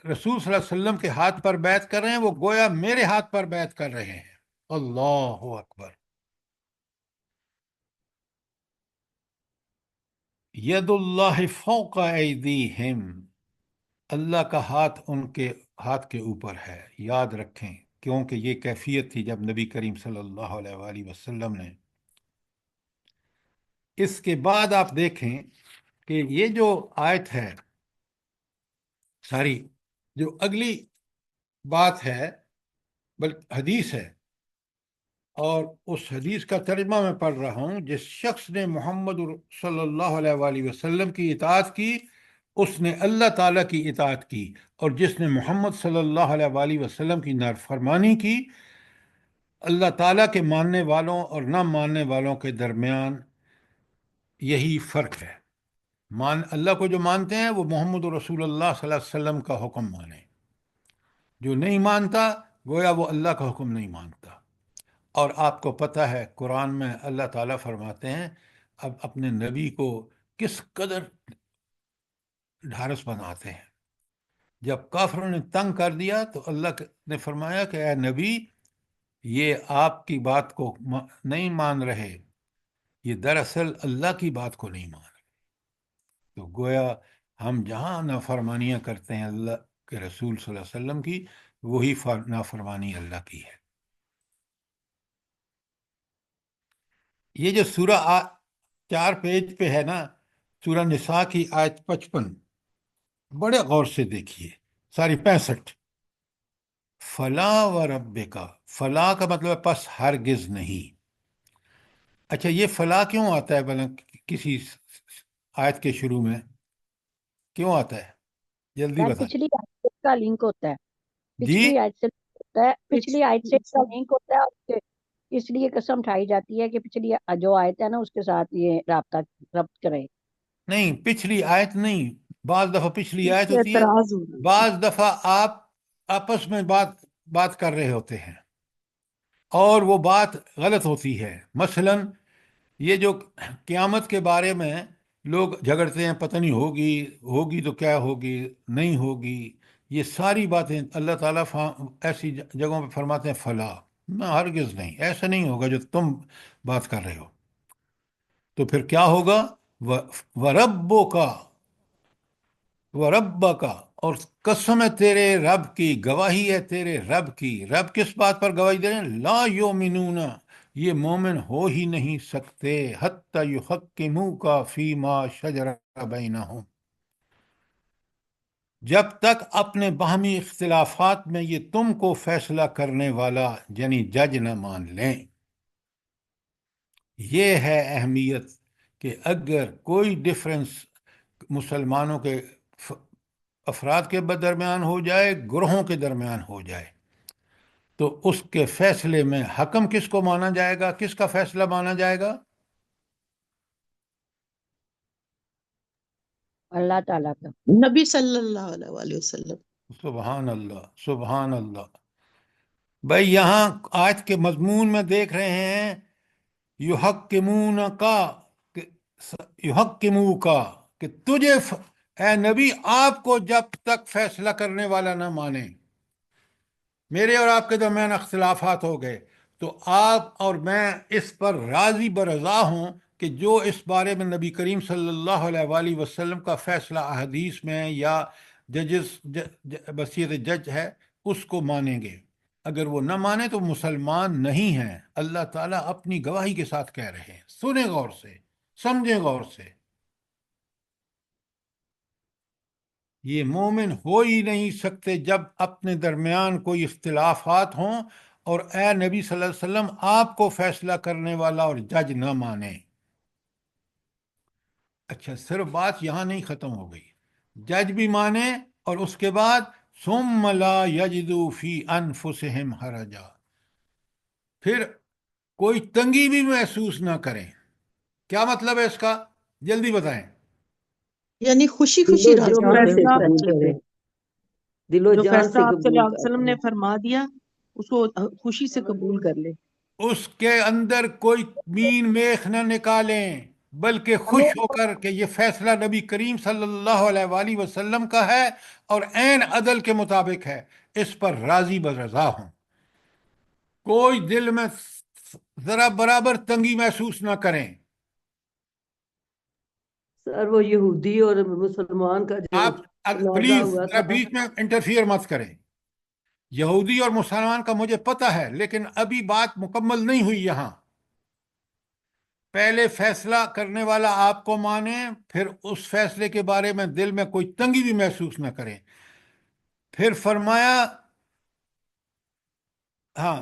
رسول صلی اللہ علیہ وسلم کے ہاتھ پر بیعت کر رہے ہیں، وہ گویا میرے ہاتھ پر بیعت کر رہے ہیں۔ اللہ اکبر۔ ید اللہ فوق ایدیہم، اللہ کا ہاتھ ان کے ہاتھ کے اوپر ہے، یاد رکھیں، کیونکہ یہ کیفیت تھی جب نبی کریم صلی اللہ علیہ وآلہ وسلم نے۔ اس کے بعد آپ دیکھیں کہ یہ جو آیت ہے ساری، جو اگلی بات ہے بلکہ حدیث ہے، اور اس حدیث کا ترجمہ میں پڑھ رہا ہوں، جس شخص نے محمد صلی اللہ علیہ وآلہ وسلم کی اطاعت کی اس نے اللہ تعالیٰ کی اطاعت کی، اور جس نے محمد صلی اللہ علیہ وآلہ وسلم کی نافرمانی کی، اللہ تعالیٰ کے ماننے والوں اور نہ ماننے والوں کے درمیان یہی فرق ہے۔ اللہ کو جو مانتے ہیں وہ محمد رسول اللہ صلی اللہ علیہ وسلم کا حکم مانیں، جو نہیں مانتا گویا وہ اللہ کا حکم نہیں مانتا۔ اور آپ کو پتہ ہے قرآن میں اللہ تعالیٰ فرماتے ہیں اب اپنے نبی کو کس قدر ڈھارس بناتے ہیں۔ جب کافروں نے تنگ کر دیا تو اللہ نے فرمایا کہ اے نبی، یہ آپ کی بات کو نہیں مان رہے، یہ دراصل اللہ کی بات کو نہیں مان رہے۔ تو گویا ہم جہاں نافرمانیاں کرتے ہیں اللہ کے رسول صلی اللہ علیہ وسلم کی، وہی نافرمانی اللہ کی ہے۔ یہ جو سورہ 4 پیج پہ ہے نا، سورہ نساء کی آیت 55، بڑے غور سے دیکھیے، ساری 65، فلا و ربکا، فلا کا مطلب ہے پس ہرگز نہیں۔ اچھا، یہ فلا کیوں آتا ہے بھلا کسی آیت کے شروع میں کیوں آتا ہے؟ جلدی یار بتائیں۔ پچھلی آیت سے اس کا لنک ہوتا ہے، جی، پچھلی آیت سے ہوتا ہے، پچھلی آیت سے اس کا لنک ہوتا ہے، اور اس لیے قسم اٹھائی جاتی ہے کہ پچھلی جو آیت ہے نا اس کے ساتھ یہ رابط کرے۔ نہیں، پچھلی آیت نہیں، بعض دفعہ پچھلی اس آیت سے ہوتی ہے، اعتراض ہو رہا ہے۔ بعض دفعہ آپ آپس میں بات کر رہے ہوتے ہیں اور وہ بات غلط ہوتی ہے. مثلا یہ جو قیامت کے بارے میں لوگ جھگڑتے ہیں، پتہ نہیں ہوگی تو کیا ہوگی، نہیں ہوگی، یہ ساری باتیں اللہ تعالیٰ ایسی جگہوں پہ فرماتے ہیں فلا، نہ ہرگز نہیں، ایسا نہیں ہوگا جو تم بات کر رہے ہو. تو پھر کیا ہوگا؟ وربوں کا، وربا کا، اور قسم ہے تیرے رب کی، گواہی ہے تیرے رب کی. رب کس بات پر گواہی دے رہے ہیں؟ لا یؤمنون، یہ مومن ہو ہی نہیں سکتے، حتی یحکموک فیما شجر بینہم، جب تک اپنے باہمی اختلافات میں یہ تم کو فیصلہ کرنے والا یعنی جج نہ مان لیں. یہ ہے اہمیت کہ اگر کوئی ڈفرنس مسلمانوں کے افراد کے درمیان ہو جائے، گروہوں کے درمیان ہو جائے، تو اس کے فیصلے میں حکم کس کو مانا جائے گا؟ کس کا فیصلہ مانا جائے گا؟ اللہ تعالیٰ کا. نبی صلی اللہ علیہ وآلہ وسلم. سبحان اللہ، سبحان اللہ. بھائی یہاں آیت کے مضمون میں دیکھ رہے ہیں یحکمون کا، یحکمو کا، کہ تجھے اے نبی آپ کو جب تک فیصلہ کرنے والا نہ مانے، میرے اور آپ کے درمیان اختلافات ہو گئے تو آپ اور میں اس پر راضی برضا ہوں کہ جو اس بارے میں نبی کریم صلی اللہ علیہ وآلہ وسلم کا فیصلہ احادیث میں یا بصیرت جج ہے اس کو مانیں گے. اگر وہ نہ مانے تو مسلمان نہیں ہیں. اللہ تعالیٰ اپنی گواہی کے ساتھ کہہ رہے ہیں. سنیں غور سے، سمجھیں غور سے. یہ مومن ہو ہی نہیں سکتے جب اپنے درمیان کوئی اختلافات ہوں اور اے نبی صلی اللہ علیہ وسلم آپ کو فیصلہ کرنے والا اور جج نہ مانے. اچھا، صرف بات یہاں نہیں ختم ہو گئی، جج بھی مانے اور اس کے بعد ثم لا یجدوا فی انفسہم حرجا، پھر کوئی تنگی بھی محسوس نہ کریں. کیا مطلب ہے اس کا؟ جلدی بتائیں. یعنی خوشی دل خوشی و راضی جو جان ہو سے گئے فیصلہ قبول فیصلے پہ. کریں، دل و جو جان فیصلہ سے آپ صلی اللہ قبول علیہ وسلم نے کریں. فرما دیا اس کو خوشی سے قبول کر لے. اس کے اندر کوئی مین میخ نہ نکالیں، بلکہ خوش ہو کر کہ یہ فیصلہ نبی کریم صلی اللہ علیہ وآلہ وسلم کا ہے اور عین عدل کے مطابق ہے، اس پر راضی برضا ہوں. کوئی دل میں ذرا برابر تنگی محسوس نہ کریں. سر وہ یہودی اور مسلمان کا جو آپ تنازع پلیز ہوا ذرا تھا، بیچ میں انٹرفیئر مت کریں. یہودی اور مسلمان کا مجھے پتہ ہے، لیکن ابھی بات مکمل نہیں ہوئی یہاں. پہلے فیصلہ کرنے والا آپ کو مانے، پھر اس فیصلے کے بارے میں دل میں کوئی تنگی بھی محسوس نہ کریں. پھر فرمایا ہاں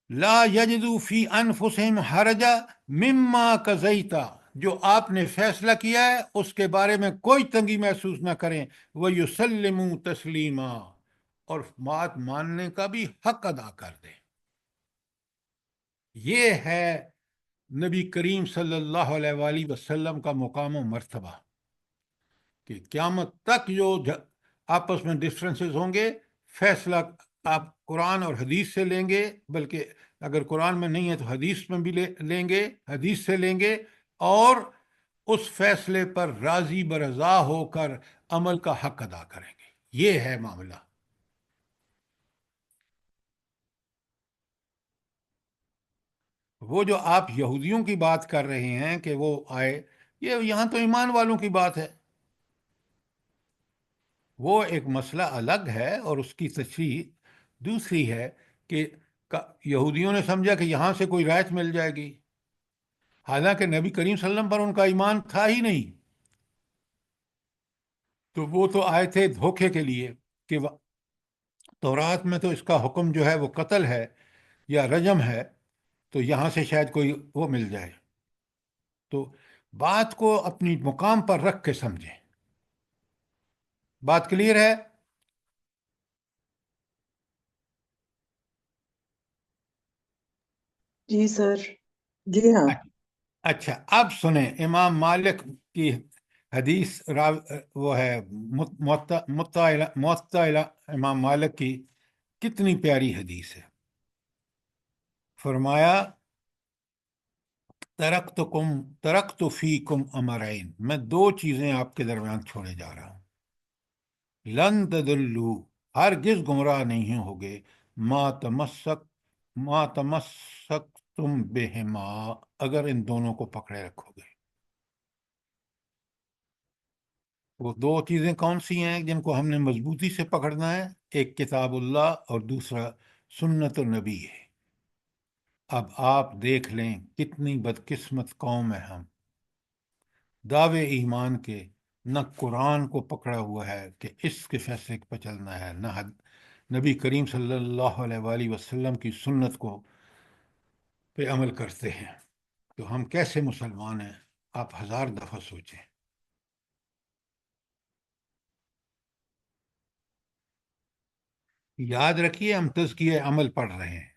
لا یجدوا فی انفسہم حرجا مما قضیتا، جو آپ نے فیصلہ کیا ہے اس کے بارے میں کوئی تنگی محسوس نہ کریں. وَيُسَلِّمُوا تسلیما، اور بات ماننے کا بھی حق ادا کر دیں. یہ ہے نبی کریم صلی اللہ علیہ وآلہ وسلم کا مقام و مرتبہ کہ قیامت تک جو آپس میں ڈفرینسز ہوں گے، فیصلہ آپ قرآن اور حدیث سے لیں گے، بلکہ اگر قرآن میں نہیں ہے تو حدیث میں بھی لیں گے، حدیث سے لیں گے، اور اس فیصلے پر راضی برضا ہو کر عمل کا حق ادا کریں گے. یہ ہے معاملہ. وہ جو آپ یہودیوں کی بات کر رہے ہیں کہ وہ آئے، یہ یہاں تو ایمان والوں کی بات ہے. وہ ایک مسئلہ الگ ہے اور اس کی تشریح دوسری ہے کہ یہودیوں نے سمجھا کہ یہاں سے کوئی رعایت مل جائے گی، حالانکہ نبی کریم صلی اللہ علیہ وسلم پر ان کا ایمان تھا ہی نہیں. تو وہ تو آئے تھے دھوکے کے لیے کہ تورات میں تو اس کا حکم جو ہے وہ قتل ہے یا رجم ہے، تو یہاں سے شاید کوئی وہ مل جائے. تو بات کو اپنی مقام پر رکھ کے سمجھیں. بات کلیئر ہے؟ جی سر. جی ہاں. اچھا، اب سنیں امام مالک کی حدیث وہ ہے موطا امام مالک کی، کتنی پیاری حدیث ہے۔ فرمایا ترکت فیکم امرین، میں دو چیزیں آپ کے درمیان چھوڑے جا رہا ہوں، لن تدلوا، ہرگز گمراہ نہیں ہوگے، ما تمسکتم بہما، اگر ان دونوں کو پکڑے رکھو گے۔ وہ دو چیزیں کون سی ہیں جن کو ہم نے مضبوطی سے پکڑنا ہے؟ ایک کتاب اللہ اور دوسرا سنت النبی ہے۔ اب آپ دیکھ لیں کتنی بدقسمت قوم ہے ہم، دعوے ایمان کے، نہ قرآن کو پکڑا ہوا ہے کہ اس کے فیصلے پہ چلنا ہے، نہ نبی کریم صلی اللہ علیہ وآلہ وسلم کی سنت کو پہ عمل کرتے ہیں، تو ہم کیسے مسلمان ہیں؟ آپ 1000 دفعہ سوچیں۔ یاد رکھیے ہم تزکیہ عمل پڑھ رہے ہیں،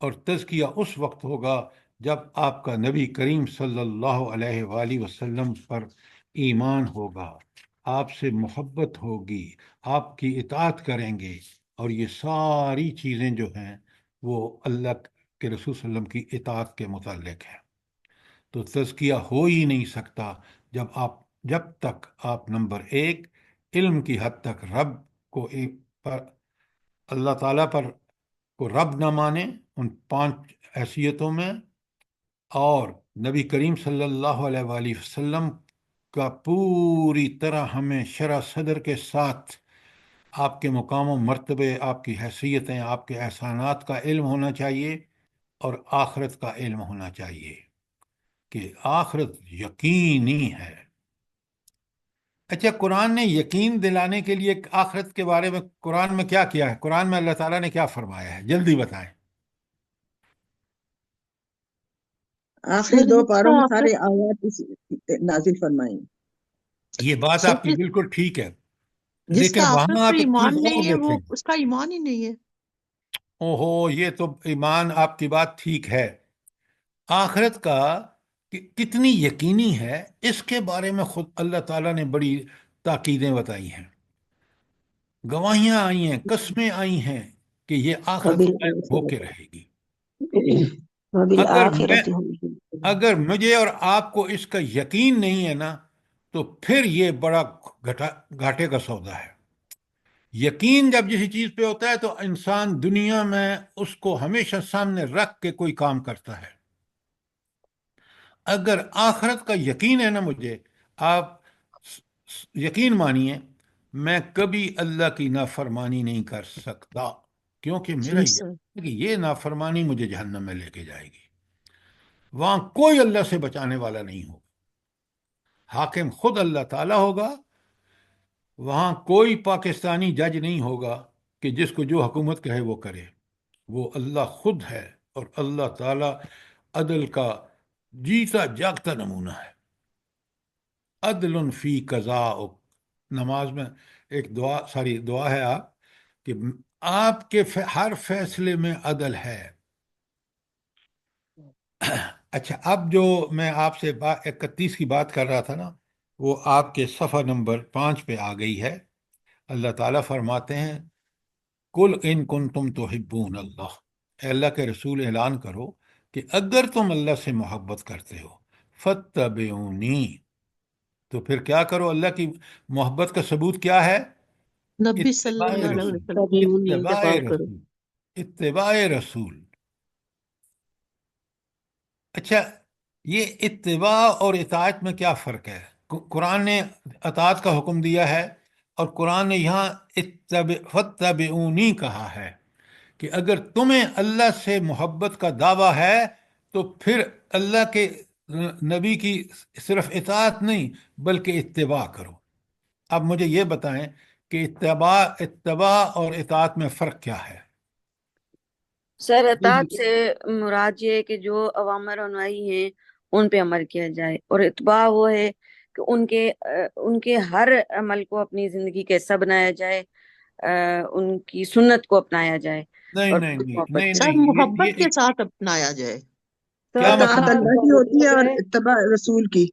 اور تزکیہ اس وقت ہوگا جب آپ کا نبی کریم صلی اللہ علیہ وآلہ وسلم پر ایمان ہوگا، آپ سے محبت ہوگی، آپ کی اطاعت کریں گے، اور یہ ساری چیزیں جو ہیں وہ اللہ کے رسول صلی اللہ علیہ وسلم کی اطاعت کے متعلق ہیں۔ تو تزکیہ ہو ہی نہیں سکتا جب تک آپ نمبر 1 علم کی حد تک رب کو اللہ تعالیٰ پر کو رب نہ مانے ان 5 حیثیتوں میں، اور نبی کریم صلی اللہ علیہ وآلہ وسلم کا پوری طرح ہمیں شرح صدر کے ساتھ آپ کے مقام و مرتبے، آپ کی حیثیتیں، آپ کے احسانات کا علم ہونا چاہیے، اور آخرت کا علم ہونا چاہیے کہ آخرت یقینی ہے۔ اچھا، قرآن نے یقین دلانے کے لیے آخرت کے بارے میں قرآن میں کیا کیا ہے؟ قرآن میں اللہ تعالیٰ نے کیا فرمایا ہے؟ جلدی بتائیں۔ آخری سر 2 جس پاروں کا میں آپ سارے نے آیات نازل فرمائی۔ یہ بات سر آپ کی بالکل ٹھیک ہے، جس کا لیکن آخرت وہاں پر آپ ایک چیز ایمان اور نہیں ہے وہ دیکھیں۔ اس کا ایمان ہی نہیں ہے۔ اوہو، یہ تو ایمان آپ کی بات ٹھیک ہے، آخرت کا کتنی یقینی ہے اس کے بارے میں خود اللہ تعالیٰ نے بڑی تاکیدیں بتائی ہیں، گواہیاں آئی ہیں، قسمیں آئی ہیں کہ یہ آخرت قائم ہو کے رہے گی۔ اگر میں وبالآخرة هم يوقنون۔ اگر مجھے اور آپ کو اس کا یقین نہیں ہے نا، تو پھر یہ بڑا گھاٹے کا سودا ہے۔ یقین جب کسی چیز پہ ہوتا ہے تو انسان دنیا میں اس کو ہمیشہ سامنے رکھ کے کوئی کام کرتا ہے۔ اگر آخرت کا یقین ہے نا مجھے، آپ یقین مانیے میں کبھی اللہ کی نافرمانی نہیں کر سکتا، کیونکہ میرا جی یہ سر۔ ہے کہ یہ نافرمانی مجھے جہنم میں لے کے جائے گی۔ وہاں کوئی اللہ سے بچانے والا نہیں ہوگا، حاکم خود اللہ تعالیٰ ہوگا۔ وہاں کوئی پاکستانی جج نہیں ہوگا کہ جس کو جو حکومت کہے وہ کرے، وہ اللہ خود ہے، اور اللہ تعالیٰ عدل کا جیتا جاگتا نمونہ ہے۔ عدل فی قضاء، نماز میں ایک دعا ہے آپ کے ہر فیصلے میں عدل ہے۔ اچھا، اب جو میں آپ سے 31 کی بات کر رہا تھا نا، وہ آپ کے صفحہ نمبر 5 پہ آ گئی ہے۔ اللہ تعالیٰ فرماتے ہیں کل ان کنتم تحبون اللہ، اے اللہ کے رسول اعلان کرو کہ اگر تم اللہ سے محبت کرتے ہو، فاتبعونی، تو پھر کیا کرو؟ اللہ کی محبت کا ثبوت کیا ہے؟ نبی صلی اتباع اللہ علیہ رسول، وسلم اتباع اتباع کرو۔ رسول، اتباع رسول۔ اچھا، یہ اتباع اور اطاعت میں کیا فرق ہے؟ قرآن نے اطاعت کا حکم دیا ہے، اور قرآن نے یہاں فاتبعونی کہا ہے کہ اگر تمہیں اللہ سے محبت کا دعویٰ ہے تو پھر اللہ کے نبی کی صرف اطاعت نہیں بلکہ اتباع کرو۔ اب مجھے یہ بتائیں کہ اتباع اور اطاعت میں فرق کیا ہے؟ سر اطاعت سے مراد یہ ہے کہ جو اوامر و نواہی ہیں ان پہ عمل کیا جائے، اور اتباع وہ ہے کہ ان کے ہر عمل کو اپنی زندگی کا حصہ بنایا جائے، ان کی سنت کو اپنایا جائے نہیں اور نہیں خود نہیں محبت نہیں سب نہیں، محبت کے ساتھ اپنایا جائے۔ کیا اطاعت مطلب؟ اللہ کی ہوتی ہے اور اتباع رسول کی۔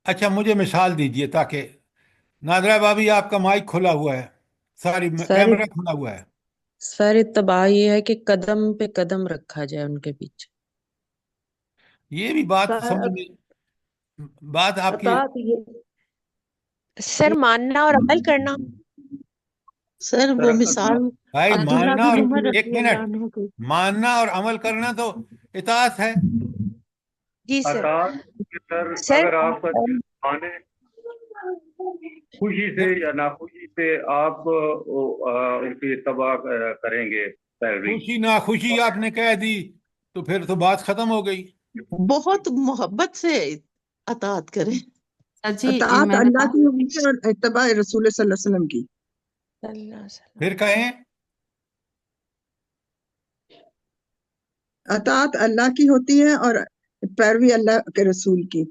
اچھا مجھے مثال دیجئے تاکہ نادرہ بابی آپ کا مائک کھلا ہوا ہے، ساری سر کیمرہ کھلا ہوا ہے. سر اتباع یہ ہے کہ قدم پہ قدم رکھا جائے ان کے پیچھے. یہ بھی بات سمجھ میں، بات آپ کی. اطاعت یہ سر ماننا اور عمل کرنا. سر وہ مثال بھائی عبداللہ ماننا بن اور عمر ایک رضی اللہ منٹ، عنہ کو. ماننا اور عمل کرنا تو اطاعت ہے. جی سر. اطاعت اگر سر اگر آپ کا دل مانے خوشی سے یا ناخوشی سے آپ ان کی اتباع کریں گے، پیروی. خوشی ناخوشی آپ نے کہہ دی تو پھر تو بات ختم ہو گئی. بہت محبت سے اطاعت کریں. سر جی اطاعت میں اللہ بتا کی ہوگی اور اتباع رسول صلی اللہ علیہ وسلم کی. پھر کہیں اطاعت اللہ کی ہوتی ہے اور پیروی اللہ کے رسول کی.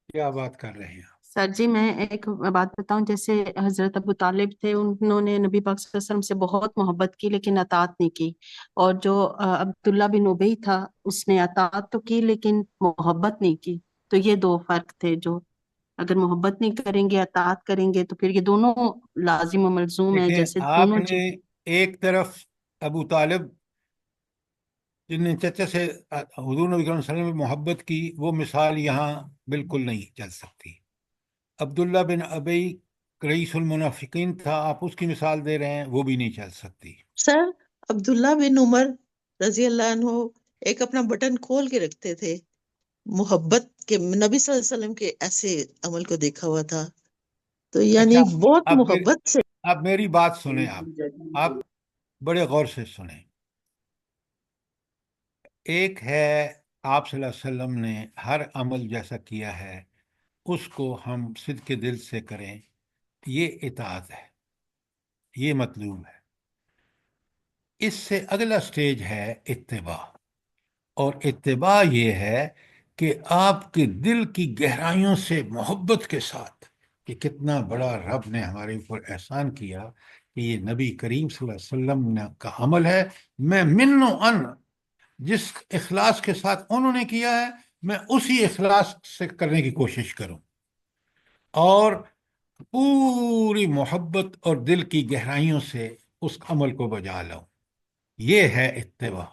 کیا بات کر رہے ہیں. سر جی میں ایک بات بتاؤں، جیسے حضرت ابو طالب تھے، انہوں نے نبی پاک صلی اللہ علیہ وسلم سے بہت محبت کی لیکن اطاعت نہیں کی. اور جو عبداللہ بن ابی تھا، اس نے اطاعت تو کی لیکن محبت نہیں کی. تو یہ دو فرق تھے، جو اگر محبت نہیں کریں گے اطاعت کریں گے تو پھر یہ دونوں لازم و ملزوم ہے، دیکھیں جیسے آپ دونوں نے ایک طرف ابو طالب جن نے چچا سے حضور نبی کریم صلی اللہ علیہ وسلم میں محبت کی، وہ مثال یہاں بالکل نہیں چل سکتی. عبداللہ بن ابی رئیس المنافقین تھا، آپ اس کی مثال دے رہے ہیں، وہ بھی نہیں چل سکتی. سر عبداللہ بن عمر رضی اللہ عنہ ایک اپنا بٹن کھول کے رکھتے تھے، محبت کے نبی صلی اللہ علیہ وسلم کے ایسے عمل کو دیکھا ہوا تھا. تو یعنی اچھا بہت اب میری محبت سے. اب میری بات سنیں، آپ بڑے غور سے سنیں. ایک ہے آپ صلی اللہ علیہ وسلم نے ہر عمل جیسا کیا ہے اس کو ہم صدق دل سے کریں، یہ اطاعت ہے، یہ مطلوب ہے. اس سے اگلا سٹیج ہے اتباع، اور اتباع یہ ہے کہ آپ کے دل کی گہرائیوں سے محبت کے ساتھ کہ کتنا بڑا رب نے ہمارے اوپر احسان کیا کہ یہ نبی کریم صلی اللہ علیہ وسلم کا عمل ہے، میں من و ان جس اخلاص کے ساتھ انہوں نے کیا ہے میں اسی اخلاص سے کرنے کی کوشش کروں، اور پوری محبت اور دل کی گہرائیوں سے اس عمل کو بجا لاؤں. یہ ہے اتباع.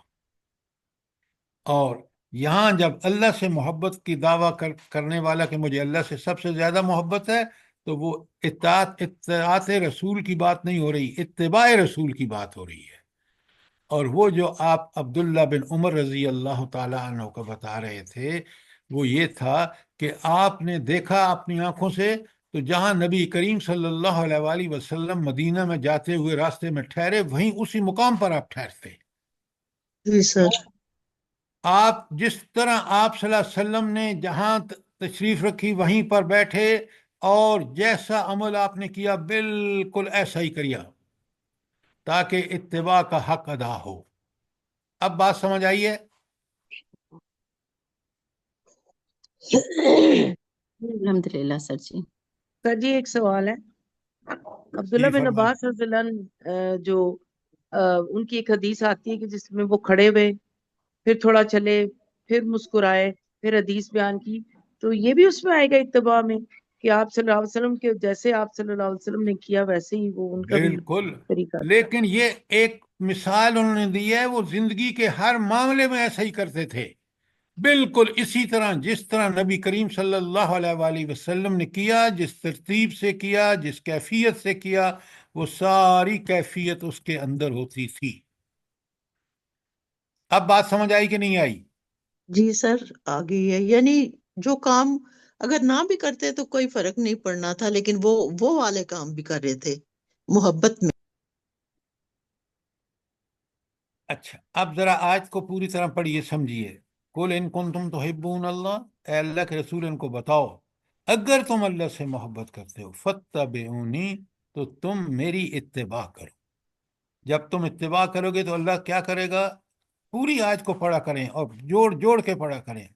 اور یہاں جب اللہ سے محبت کی دعویٰ کرنے والا کہ مجھے اللہ سے سب سے زیادہ محبت ہے، تو وہ اطاعت رسول کی بات نہیں ہو رہی، اتباع رسول کی بات ہو رہی ہے. اور وہ جو آپ عبداللہ بن عمر رضی اللہ تعالیٰ عنہ کو بتا رہے تھے وہ یہ تھا کہ آپ نے دیکھا اپنی آنکھوں سے، تو جہاں نبی کریم صلی اللہ علیہ وآلہ وسلم مدینہ میں جاتے ہوئے راستے میں ٹھہرے، وہیں اسی مقام پر آپ ٹھہرتے. جی سر. آپ جس طرح آپ صلی اللہ علیہ وسلم نے جہاں تشریف رکھی وہیں پر بیٹھے، اور جیسا عمل آپ نے کیا بالکل ایسا ہی کیا تاکہ اتباع کا حق ادا ہو. اب بات سمجھ آئی ہے؟ الحمدللہ سر جی. سر جی ایک سوال ہے. عبداللہ جی بن فرمائیں. عباس رضی اللہ عنہ جو ان کی ایک حدیث آتی ہے کہ جس میں وہ کھڑے ہوئے، پھر تھوڑا چلے، پھر مسکرائے، پھر حدیث بیان کی، تو یہ بھی اس میں آئے گا اتباع میں کہ آپ صلی اللہ علیہ وسلم کے جیسے آپ صلی اللہ علیہ وسلم نے کیا ویسے ہی وہ ان کا بھی بالکل، طریقہ تھا. لیکن یہ ایک مثال انہوں نے دی ہے، وہ زندگی کے ہر معاملے میں ایسا ہی کرتے تھے، بالکل اسی طرح جس طرح نبی کریم صلی اللہ علیہ وآلہ وسلم نے کیا، جس ترتیب سے کیا، جس کیفیت سے کیا، وہ ساری کیفیت اس کے اندر ہوتی تھی. اب بات سمجھ آئی کہ نہیں آئی؟ جی سر آ گئی ہے. یعنی جو کام اگر نہ بھی کرتے تو کوئی فرق نہیں پڑنا تھا، لیکن وہ والے کام بھی کر رہے تھے محبت میں. اچھا اب ذرا آیت کو پوری طرح پڑھیے، سمجھیے. قل ان کنتم تحبون اللہ، اے اللہ کے رسول ان کو بتاؤ اگر تم اللہ سے محبت کرتے ہو، فاتبعونی، تو تم میری اتباع کرو. جب تم اتباع کرو گے تو اللہ کیا کرے گا؟ پوری آیت کو پڑھا کریں اور جوڑ جوڑ کے پڑھا کریں.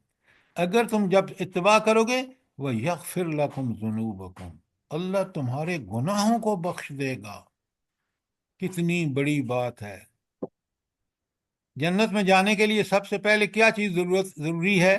اگر تم جب اتباع کرو گے وَيَغْفِرْ لَكُمْ ذُنُوبَكُمْ، اللہ تمہارے گناہوں کو بخش دے گا. کتنی بڑی بات ہے. جنت میں جانے کے لیے سب سے پہلے کیا چیز ضروری ہے؟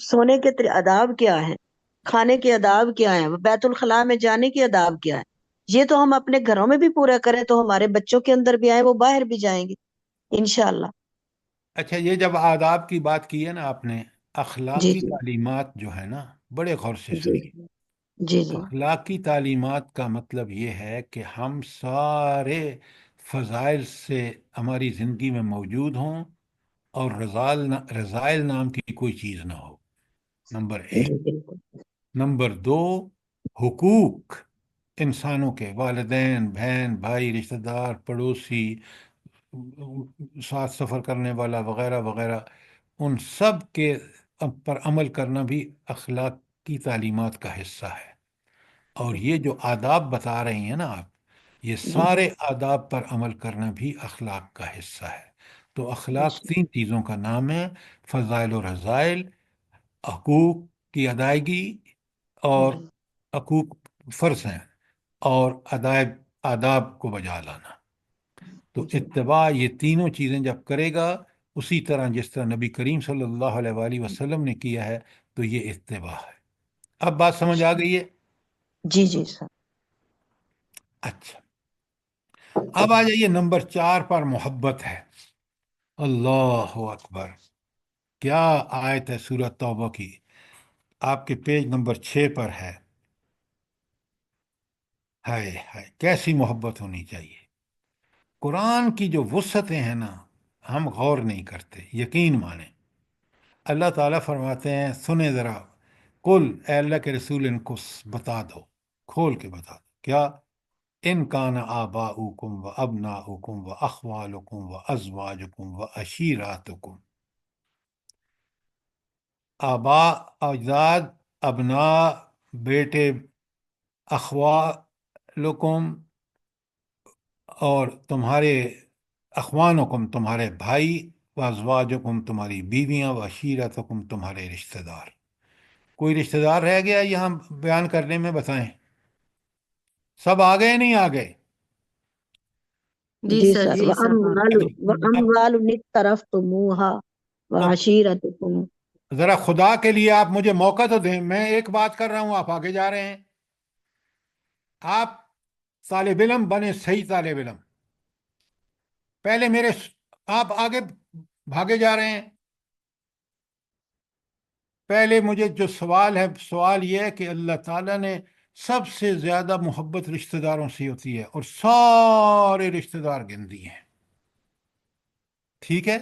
سونے کے آداب کیا ہیں، کھانے کے آداب کیا ہیں، بیت الخلاء میں جانے کے آداب کیا ہے، یہ تو ہم اپنے گھروں میں بھی پورا کریں تو ہمارے بچوں کے اندر بھی آئے، وہ باہر بھی جائیں گے انشاءاللہ۔ اچھا، یہ جب آداب کی بات کی ہے نا آپ نے، جی اخلاقی جی تعلیمات جو ہے نا، بڑے غور سے جی سنیے۔ جی جی اخلاقی تعلیمات کا مطلب یہ ہے کہ ہم سارے فضائل سے ہماری زندگی میں موجود ہوں، اور رذائل نام کی کوئی چیز نہ ہو، نمبر ایک۔ جی بالکل نمبر دو، حقوق انسانوں کے، والدین، بہن بھائی، رشتہ دار، پڑوسی، ساتھ سفر کرنے والا وغیرہ وغیرہ، ان سب کے پر عمل کرنا بھی اخلاق کی تعلیمات کا حصہ ہے۔ اور یہ جو آداب بتا رہی ہیں نا آپ، یہ جی سارے آداب پر عمل کرنا بھی اخلاق کا حصہ ہے۔ تو اخلاق تین چیزوں کا نام ہے: فضائل و رذائل، حقوق کی ادائیگی، اور حقوق فرض ہیں، اور آداب کو بجا لانا۔ تو جی اتباع یہ تینوں چیزیں جب کرے گا، اسی طرح جس طرح نبی کریم صلی اللہ علیہ وآلہ وسلم نے کیا ہے، تو یہ اتباع ہے۔ اب بات سمجھ آ گئی ہے؟ جی جی سر۔ اچھا، اب آ جائیے نمبر 4 پر، محبت ہے۔ اللہ اکبر، کیا آیت ہے سورۃ توبہ کی، آپ کے پیج نمبر 6 پر ہے۔ ہائے ہائے، کیسی محبت ہونی چاہیے! قرآن کی جو وسعتیں ہیں نا، ہم غور نہیں کرتے، یقین مانیں۔ اللہ تعالیٰ فرماتے ہیں، سنیں ذرا، قل، اے اللہ کے رسول، ان کو بتا دو، کھول کے بتا دو، کیا؟ ان کان آباؤکم و ابناؤکم و اخوالکم و ازواجکم و عشیراتکم، آبا، اجداد، ابناء، بیٹے، اخوالکم، اور تمہارے اخوانکم، تمہارے بھائی، و ازواجکم، تمہاری بیویاں، و عشیرتکم، تمہارے رشتہ دار۔ کوئی رشتہ دار رہ گیا یہاں بیان کرنے میں؟ بتائیں، سب آ گئے نہیں آ گئے؟ جی سر، سر، جی سر۔ اب وَأَمْوَالٌ اقْتَرَفْتُمُوهَا اب وَعَشِيرَتُكُمْ۔ ذرا خدا کے لیے آپ مجھے موقع تو دیں، میں ایک بات کر رہا ہوں، آپ آگے جا رہے ہیں۔ آپ طالب علم بنے، صحیح طالب علم، پہلے آپ آگے بھاگے جا رہے ہیں۔ پہلے مجھے جو سوال ہے، سوال یہ ہے کہ اللہ تعالیٰ نے سب سے زیادہ محبت رشتہ داروں سے ہوتی ہے، اور سارے رشتہ دار گن دیے ہیں، ٹھیک ہے؟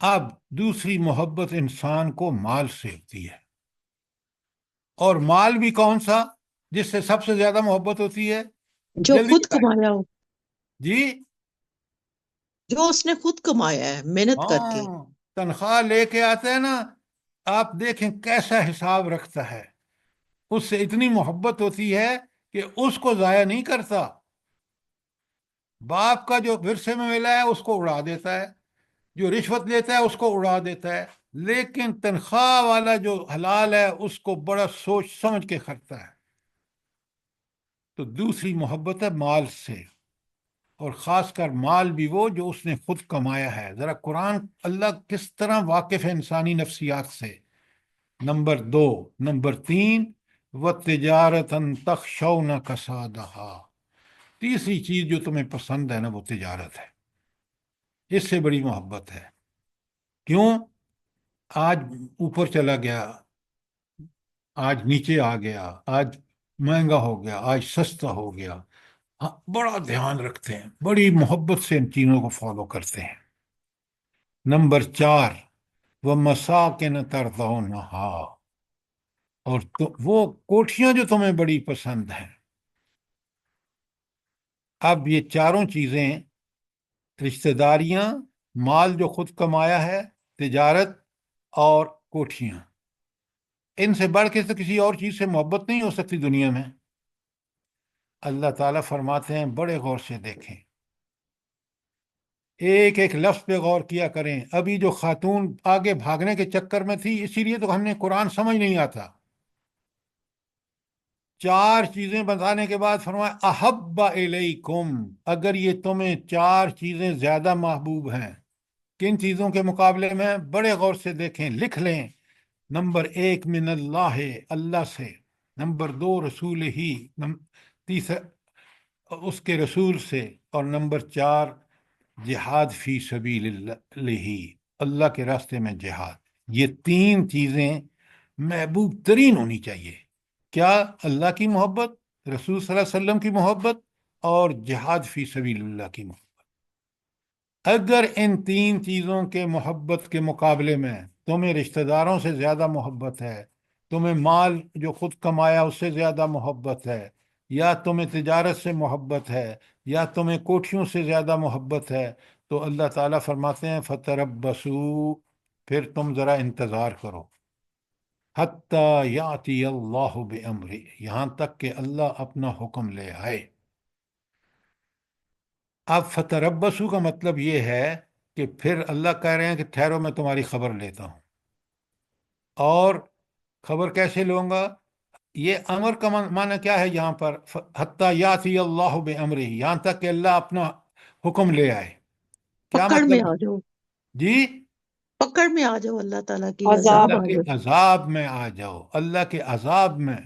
اب دوسری محبت انسان کو مال سے ہوتی ہے، اور مال بھی کون سا جس سے سب سے زیادہ محبت ہوتی ہے؟ جو جلدی خود بتائیں کمایا ہو، جی۔ جو اس نے خود کمایا ہے محنت کر کے۔ ہاں، تنخواہ لے کے آتا ہے نا، آپ دیکھیں کیسا حساب رکھتا ہے، اس سے اتنی محبت ہوتی ہے کہ اس کو ضائع نہیں کرتا۔ باپ کا جو ورثے میں ملا ہے اس کو اڑا دیتا ہے، جو رشوت لیتا ہے اس کو اڑا دیتا ہے، لیکن تنخواہ والا جو حلال ہے اس کو بڑا سوچ سمجھ کے خرچتا ہے۔ تو دوسری محبت ہے مال سے، اور خاص کر مال بھی وہ جو اس نے خود کمایا ہے۔ ذرا قرآن، اللہ کس طرح واقف ہے انسانی نفسیات سے۔ نمبر 2، نمبر 3، وَتِجَارَةً تَخْشَوْنَ كَسَادَهَا، تیسری چیز جو تمہیں پسند ہے نا، وہ تجارت ہے۔ اس سے بڑی محبت ہے۔ کیوں؟ آج اوپر چلا گیا، آج نیچے آ گیا، آج مہنگا ہو گیا، آج سستا ہو گیا، ہاں، بڑا دھیان رکھتے ہیں، بڑی محبت سے ان چیزوں کو فالو کرتے ہیں۔ نمبر 4، وَمَسَاكِنَ تَرْضَوْنَهَا، اور وہ کوٹھیاں جو تمہیں بڑی پسند ہیں۔ اب یہ چاروں چیزیں، رشتہ داریاں، مال جو خود کمایا ہے، تجارت، اور کوٹھیاں، ان سے بڑھ کے تو کسی اور چیز سے محبت نہیں ہو سکتی دنیا میں۔ اللہ تعالیٰ فرماتے ہیں، بڑے غور سے دیکھیں، ایک ایک لفظ پہ غور کیا کریں۔ ابھی جو خاتون آگے بھاگنے کے چکر میں تھی، اسی لیے تو ہم نے قرآن سمجھ نہیں آتا۔ 4 چیزیں بتانے کے بعد فرمایا، احب الیکم، اگر یہ تمہیں 4 چیزیں زیادہ محبوب ہیں، کن چیزوں کے مقابلے میں؟ بڑے غور سے دیکھیں، لکھ لیں۔ نمبر 1 من اللہ، اللہ سے۔ نمبر 2 رسول ہی، تیسرا اس کے رسول سے۔ اور نمبر 4 جہاد فی سبیل اللہ، اللہ کے راستے میں جہاد۔ یہ 3 چیزیں محبوب ترین ہونی چاہیے۔ کیا؟ اللہ کی محبت، رسول صلی اللہ علیہ وسلم کی محبت، اور جہاد فی سبیل اللہ کی محبت۔ اگر ان 3 چیزوں کے محبت کے مقابلے میں تمہیں رشتہ داروں سے زیادہ محبت ہے، تمہیں مال جو خود کمایا اس سے زیادہ محبت ہے، یا تمہیں تجارت سے محبت ہے، یا تمہیں کوٹھیوں سے زیادہ محبت ہے، تو اللہ تعالیٰ فرماتے ہیں فتربصوا، پھر تم ذرا انتظار کرو، حتیٰ یاتی اللہ بامرہ، یہاں تک کہ اللہ اپنا حکم لے آئے۔ اب فتربصوا کا مطلب یہ ہے کہ پھر اللہ کہہ رہے ہیں کہ ٹھہرو میں تمہاری خبر لیتا ہوں۔ اور خبر کیسے لوں گا؟ یہ امر کا معنی کیا ہے یہاں پر؟ حتیٰ یاتی اللہ بامرہ، یہاں تک کہ اللہ اپنا حکم لے آئے۔ کیا پکڑ میں مطلب؟ آ جاؤ، جی، پکڑ میں آ جاؤ، اللہ تعالیٰ کی عذاب عذاب اللہ آ کے جاؤ۔ عذاب میں آ جاؤ، اللہ کے عذاب میں۔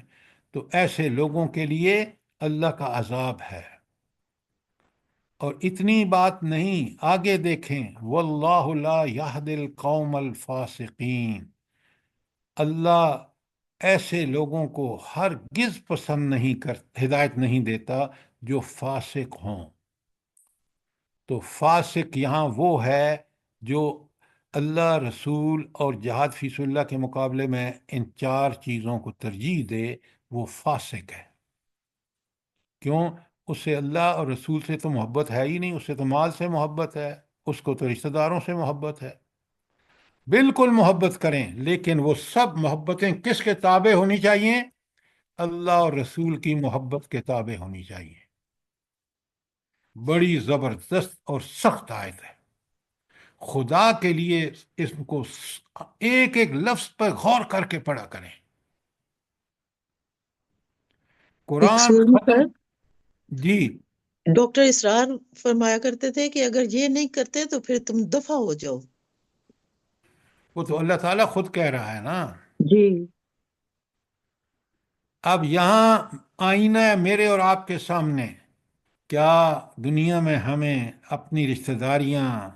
تو ایسے لوگوں کے لیے اللہ کا عذاب ہے۔ اور اتنی بات نہیں، آگے دیکھیں، واللہ لا یہدی القوم الفاسقین، اللہ ایسے لوگوں کو ہرگز پسند نہیں ہدایت نہیں دیتا جو فاسق ہوں۔ تو فاسق یہاں وہ ہے جو اللہ، رسول اور جہاد فی سبیل اللہ کے مقابلے میں ان 4 چیزوں کو ترجیح دے، وہ فاسق ہے۔ کیوں؟ اس سے اللہ اور رسول سے تو محبت ہے ہی نہیں، اس سے تو مال سے محبت ہے، اس کو تو رشتہ داروں سے محبت ہے۔ بالکل محبت کریں، لیکن وہ سب محبتیں کس کے تابع ہونی چاہیے؟ اللہ اور رسول کی محبت کے تابع ہونی چاہیے۔ بڑی زبردست اور سخت آیت ہے۔ خدا کے لیے اس کو ایک ایک لفظ پر غور کر کے پڑھا کریں۔ ایک قرآن سوال ختم۔ پر جی، ڈاکٹر اسرار فرمایا کرتے تھے کہ اگر یہ نہیں کرتے تو پھر تم دفع ہو جاؤ۔ وہ تو اللہ تعالیٰ خود کہہ رہا ہے نا۔ جی، اب یہاں آئینہ ہے میرے اور آپ کے سامنے۔ کیا دنیا میں ہمیں اپنی رشتہ داریاں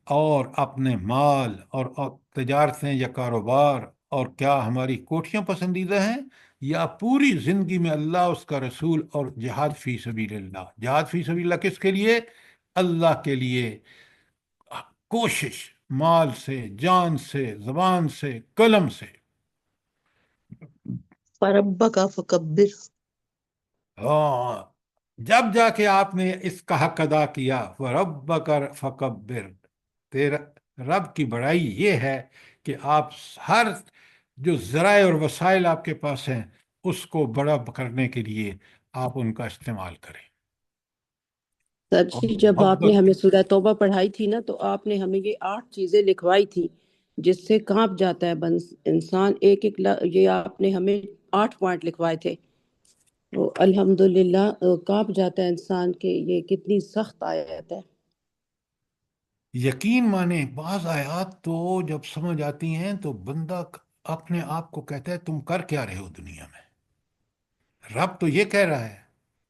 اور اپنے مال اور تجارتیں یا کاروبار اور کیا ہماری کوٹھیاں پسندیدہ ہیں، یا پوری زندگی میں اللہ، اس کا رسول اور جہاد فی سبیل اللہ؟ جہاد فی سبیل اللہ کس کے لیے؟ اللہ کے لیے کوشش، مال سے، جان سے، زبان سے، قلم سے۔ فربک فکبر۔ ہاں، جب جا کے آپ نے اس کا حق ادا کیا، وَرَبَّكَ فَكَبِّرْ، تیرا رب کی بڑائی یہ ہے کہ آپ ہر جو ذرائع اور وسائل آپ کے پاس ہیں اس کو بڑا کرنے کے لیے آپ ان کا استعمال کریں۔ سر اور جی، جب آپ نے محبت، ہمیں سورہ توبہ پڑھائی تھی نا، تو آپ نے ہمیں یہ 8 چیزیں لکھوائی تھی جس سے کانپ جاتا ہے انسان۔ ایک ایک یہ آپ نے ہمیں 8 پوائنٹ لکھوائے تھے، تو الحمدللہ کانپ جاتا ہے انسان کہ یہ کتنی سخت آیت ہے۔ یقین مانیں، بعض آیات تو جب سمجھ آتی ہیں تو بندہ اپنے آپ کو کہتا ہے تم کر کیا رہے ہو دنیا میں؟ رب تو یہ کہہ رہا ہے،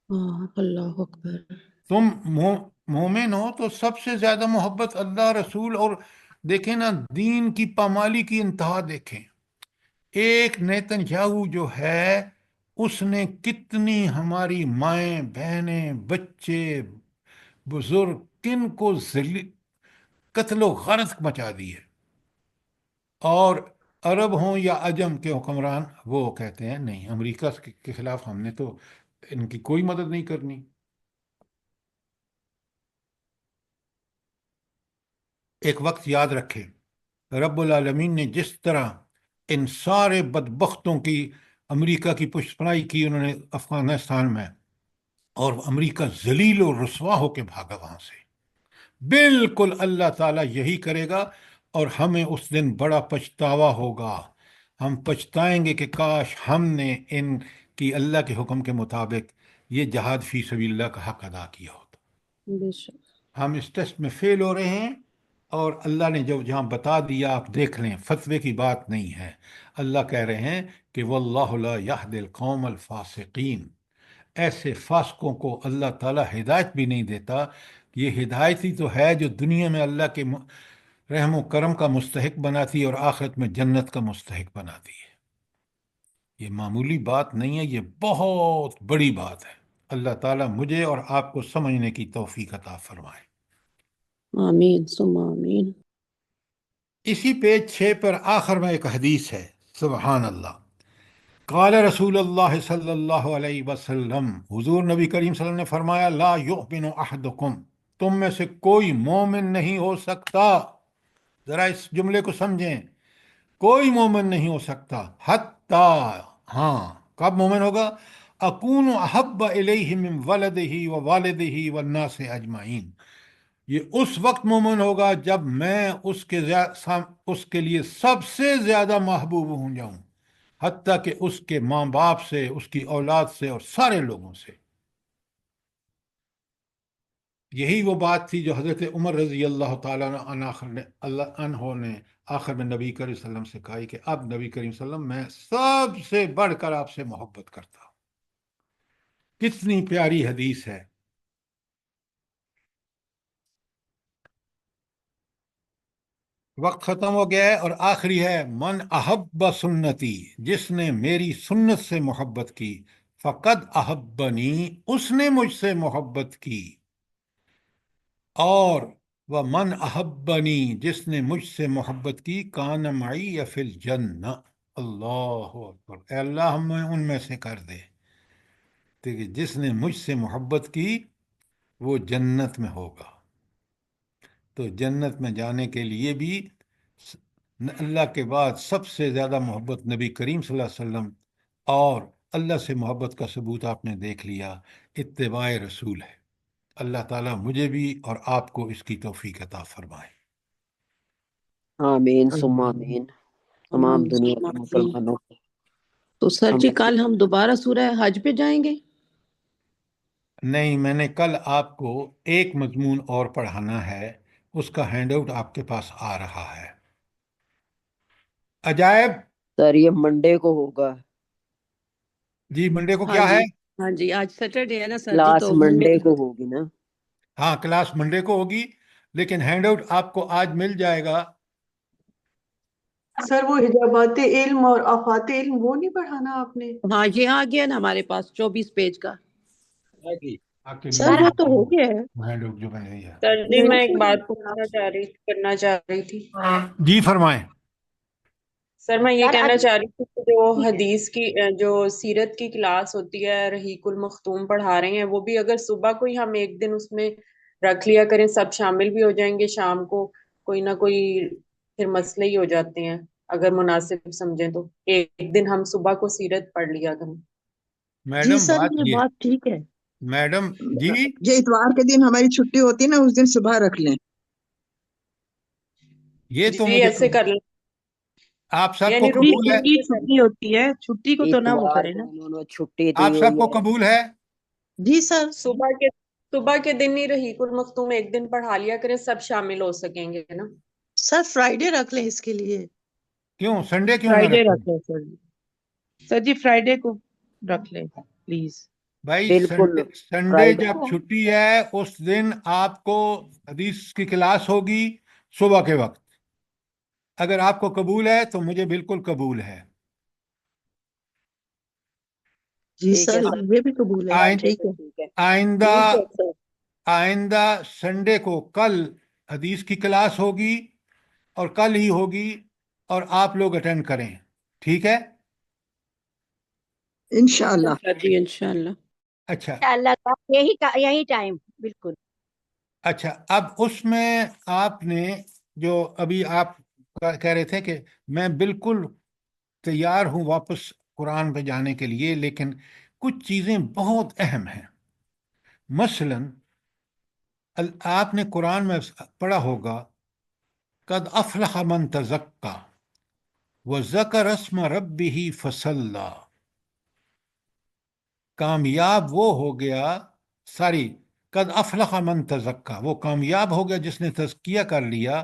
ہاں، اللہ اکبر۔ تم مومن ہو تو سب سے زیادہ محبت اللہ، رسول، اور دیکھیں نا دین کی پامالی کی انتہا دیکھیں۔ ایک نیتن یاہو جو ہے، اس نے کتنی ہماری مائیں، بہنیں، بچے، بزرگ، کن کو قتل و غارت مچا دی ہے۔ اور عرب ہوں یا عجم کے حکمران، وہ کہتے ہیں نہیں، امریکہ کے خلاف ہم نے تو ان کی کوئی مدد نہیں کرنی۔ ایک وقت یاد رکھے، رب العالمین نے جس طرح ان سارے بدبختوں کی امریکہ کی پشت پناہی کی انہوں نے افغانستان میں، اور امریکہ ذلیل و رسوا ہو کے بھاگا وہاں سے، بالکل اللہ تعالیٰ یہی کرے گا۔ اور ہمیں اس دن بڑا پچھتاوا ہوگا، ہم پچھتائیں گے کہ کاش ہم نے ان کی اللہ کے حکم کے مطابق یہ جہاد فی سبیل اللہ کا حق ادا کیا ہوتا۔ بے شک۔ ہم اس ٹیسٹ میں فیل ہو رہے ہیں، اور اللہ نے جو جہاں بتا دیا آپ دیکھ لیں، فتوے کی بات نہیں ہے۔ اللہ کہہ رہے ہیں کہ واللہ لا یہدی القوم الفاسقین، ایسے فاسقوں کو اللہ تعالیٰ ہدایت بھی نہیں دیتا۔ یہ ہدایت ہی تو ہے جو دنیا میں اللہ کے رحم و کرم کا مستحق بناتی ہے اور آخرت میں جنت کا مستحق بناتی ہے۔ یہ معمولی بات نہیں ہے، یہ بہت بڑی بات ہے۔ اللہ تعالیٰ مجھے اور آپ کو سمجھنے کی توفیق عطا فرمائے۔ آمین ثم آمین۔ اسی پیج 6 پر آخر میں ایک حدیث ہے، سبحان اللہ۔ قال رسول اللہ صلی اللہ علیہ وسلم، حضور نبی کریم صلی اللہ علیہ وسلم نے فرمایا، لا یؤمن احدکم، تم میں سے کوئی مومن نہیں ہو سکتا، ذرا اس جملے کو سمجھیں، کوئی مومن نہیں ہو سکتا، حتیٰ، ہاں کب مومن ہوگا، اکون احب الیہ من ولدہ و والدہ والناس اجمعین، یہ اس وقت مومن ہوگا جب میں اس کے لیے سب سے زیادہ محبوب ہوں جاؤں، حتیٰ کہ اس کے ماں باپ سے، اس کی اولاد سے اور سارے لوگوں سے۔ یہی وہ بات تھی جو حضرت عمر رضی اللہ تعالیٰ عنہ نے آخر میں نبی کریم صلی اللہ علیہ وسلم سے کہا کہ اب نبی کریم صلی اللہ علیہ وسلم میں سب سے بڑھ کر آپ سے محبت کرتا ہوں۔ کتنی پیاری حدیث ہے۔ وقت ختم ہو گیا ہے اور آخری ہے، من احب سنتی، جس نے میری سنت سے محبت کی، فقد احبنی، اس نے مجھ سے محبت کی، اور وہ من احبنی، جس نے مجھ سے محبت کی، کان معی فی الجنہ۔ اللہ اکبر، اے اللہ ہمیں ان میں سے کر دے کہ جس نے مجھ سے محبت کی وہ جنت میں ہوگا۔ تو جنت میں جانے کے لیے بھی اللہ کے بعد سب سے زیادہ محبت نبی کریم صلی اللہ علیہ وسلم، اور اللہ سے محبت کا ثبوت آپ نے دیکھ لیا، اتباع رسول ہے۔ اللہ تعالیٰ مجھے بھی اور آپ کو اس کی توفیق عطا فرمائے۔ آمین ثم آمین، تمام آمین دنیا ثم کے آمین۔ مسلمانوں کو تو سر جی ہم کل ہم دوبارہ سورہ حج پہ جائیں گے؟ نہیں، میں نے کل آپ کو ایک مضمون اور پڑھانا ہے، اس کا ہینڈ آؤٹ آپ کے پاس آ رہا ہے۔ عجائب، سر یہ منڈے کو ہوگا، جی منڈے کو ہاں کیا جی، ہے؟ ہاں جی آج سیٹرڈے ہے نا سر جی، کلاس تو منڈے کو ہوگی نا۔ ہاں کلاس منڈے کو ہوگی، لیکن ہینڈ آؤٹ آپ کو آج مل جائے گا۔ سر وہ حجابات علم اور آفات علم وہ نہیں پڑھانا آپ نے؟ ہاں یہ آ گیا نا ہمارے پاس 24 پیج کا۔ آپ کے سر مجھے وہ تو ہو گیا ہے۔ ہینڈ آؤٹ جو میں نے دیا۔ سر جی نہیں میں ایک بات کرنا چاہ رہی تھی۔ جی فرمائیں۔ سر میں یہ سر کہنا چاہ رہی تھی کہ جو ٹھیک ہے، حدیث کی جو سیرت کی کلاس ہوتی ہے، رحیق المختوم پڑھا رہے ہیں، وہ بھی اگر صبح کو ہی ہم ایک دن اس میں رکھ لیا کریں، سب شامل بھی ہو جائیں گے، شام کو کوئی نہ کوئی پھر مسئلے ہی ہو جاتے ہیں، اگر مناسب سمجھیں تو ایک دن ہم صبح کو سیرت پڑھ لیا کریں۔ جی میڈم سر بات یہ یہ، بات ٹھیک ہے۔ میڈم جی، یہ اتوار کے دن ہماری چھٹی ہوتی ہے نا، اس دن صبح رکھ لیں۔ یہ تو جی مجھے ایسے کر لیں، آپ سب کو یعنی جی قبول روٹین ہے؟ ان کی چھٹی ہوتی ہے، چھٹی کو تو نہ وہ اتوار کرے نا۔ کو انہوں نے چھٹی دی آپ سب ہوئی کو ہے۔ قبول ہے؟ جی سر۔ صبح کے دن ہی رحیق المختوم ایک دن پڑھا لیا کریں، سب شامل ہو سکیں گے نا۔ سر فرائیڈے رکھ لیں اس کے لیے، کیوں سنڈے کیوں نہ فرائیڈے رکھیں؟ رکھ لیں سر جی، سر جی فرائیڈے کو رکھ لیں پلیز۔ بھائی بالکل سنڈے فرائیڈے جب کو، چھٹی ہے اس دن آپ کو حدیث کی کلاس ہوگی صبح کے وقت۔ اگر آپ کو قبول ہے تو مجھے بالکل قبول ہے۔ جی ٹھیک سر ہے سر، یہ بھی قبول ہے، آئند- فرائیڈے ٹھیک کو ہے۔ ٹھیک ہے، آئندہ ٹھیک ہے سر۔ آئندہ سنڈے کو کل حدیث کی کلاس ہوگی اور کل ہی ہوگی، اور آپ لوگ اٹینڈ کریں، ٹھیک ہے؟ ٹھیک ہے انشاءاللہ۔ سر جی انشاءاللہ۔ اچھا اللہ کا یہی ٹائم بالکل۔ اچھا، اب اس میں آپ نے جو ابھی آپ کہہ رہے تھے کہ میں بالکل تیار ہوں واپس قرآن پہ جانے کے لیے، لیکن کچھ چیزیں بہت اہم ہیں۔ مثلا آپ نے قرآن میں پڑھا ہوگا، قد افلح من تزکا وذکر اسم ربہ فصلی، کامیاب وہ ہو گیا، قد افلح من تزکا، وہ کامیاب ہو گیا جس نے تزکیہ کر لیا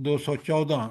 214,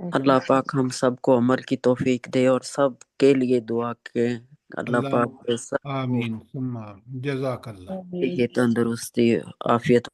اللہ پاک ہم سب کو عمل کی توفیق دے اور سب کے لیے دعا کے اللہ اللہ پاک سب کو آمین ثم آمین۔ جزاک اللہ۔ یہ تندرستی عافیت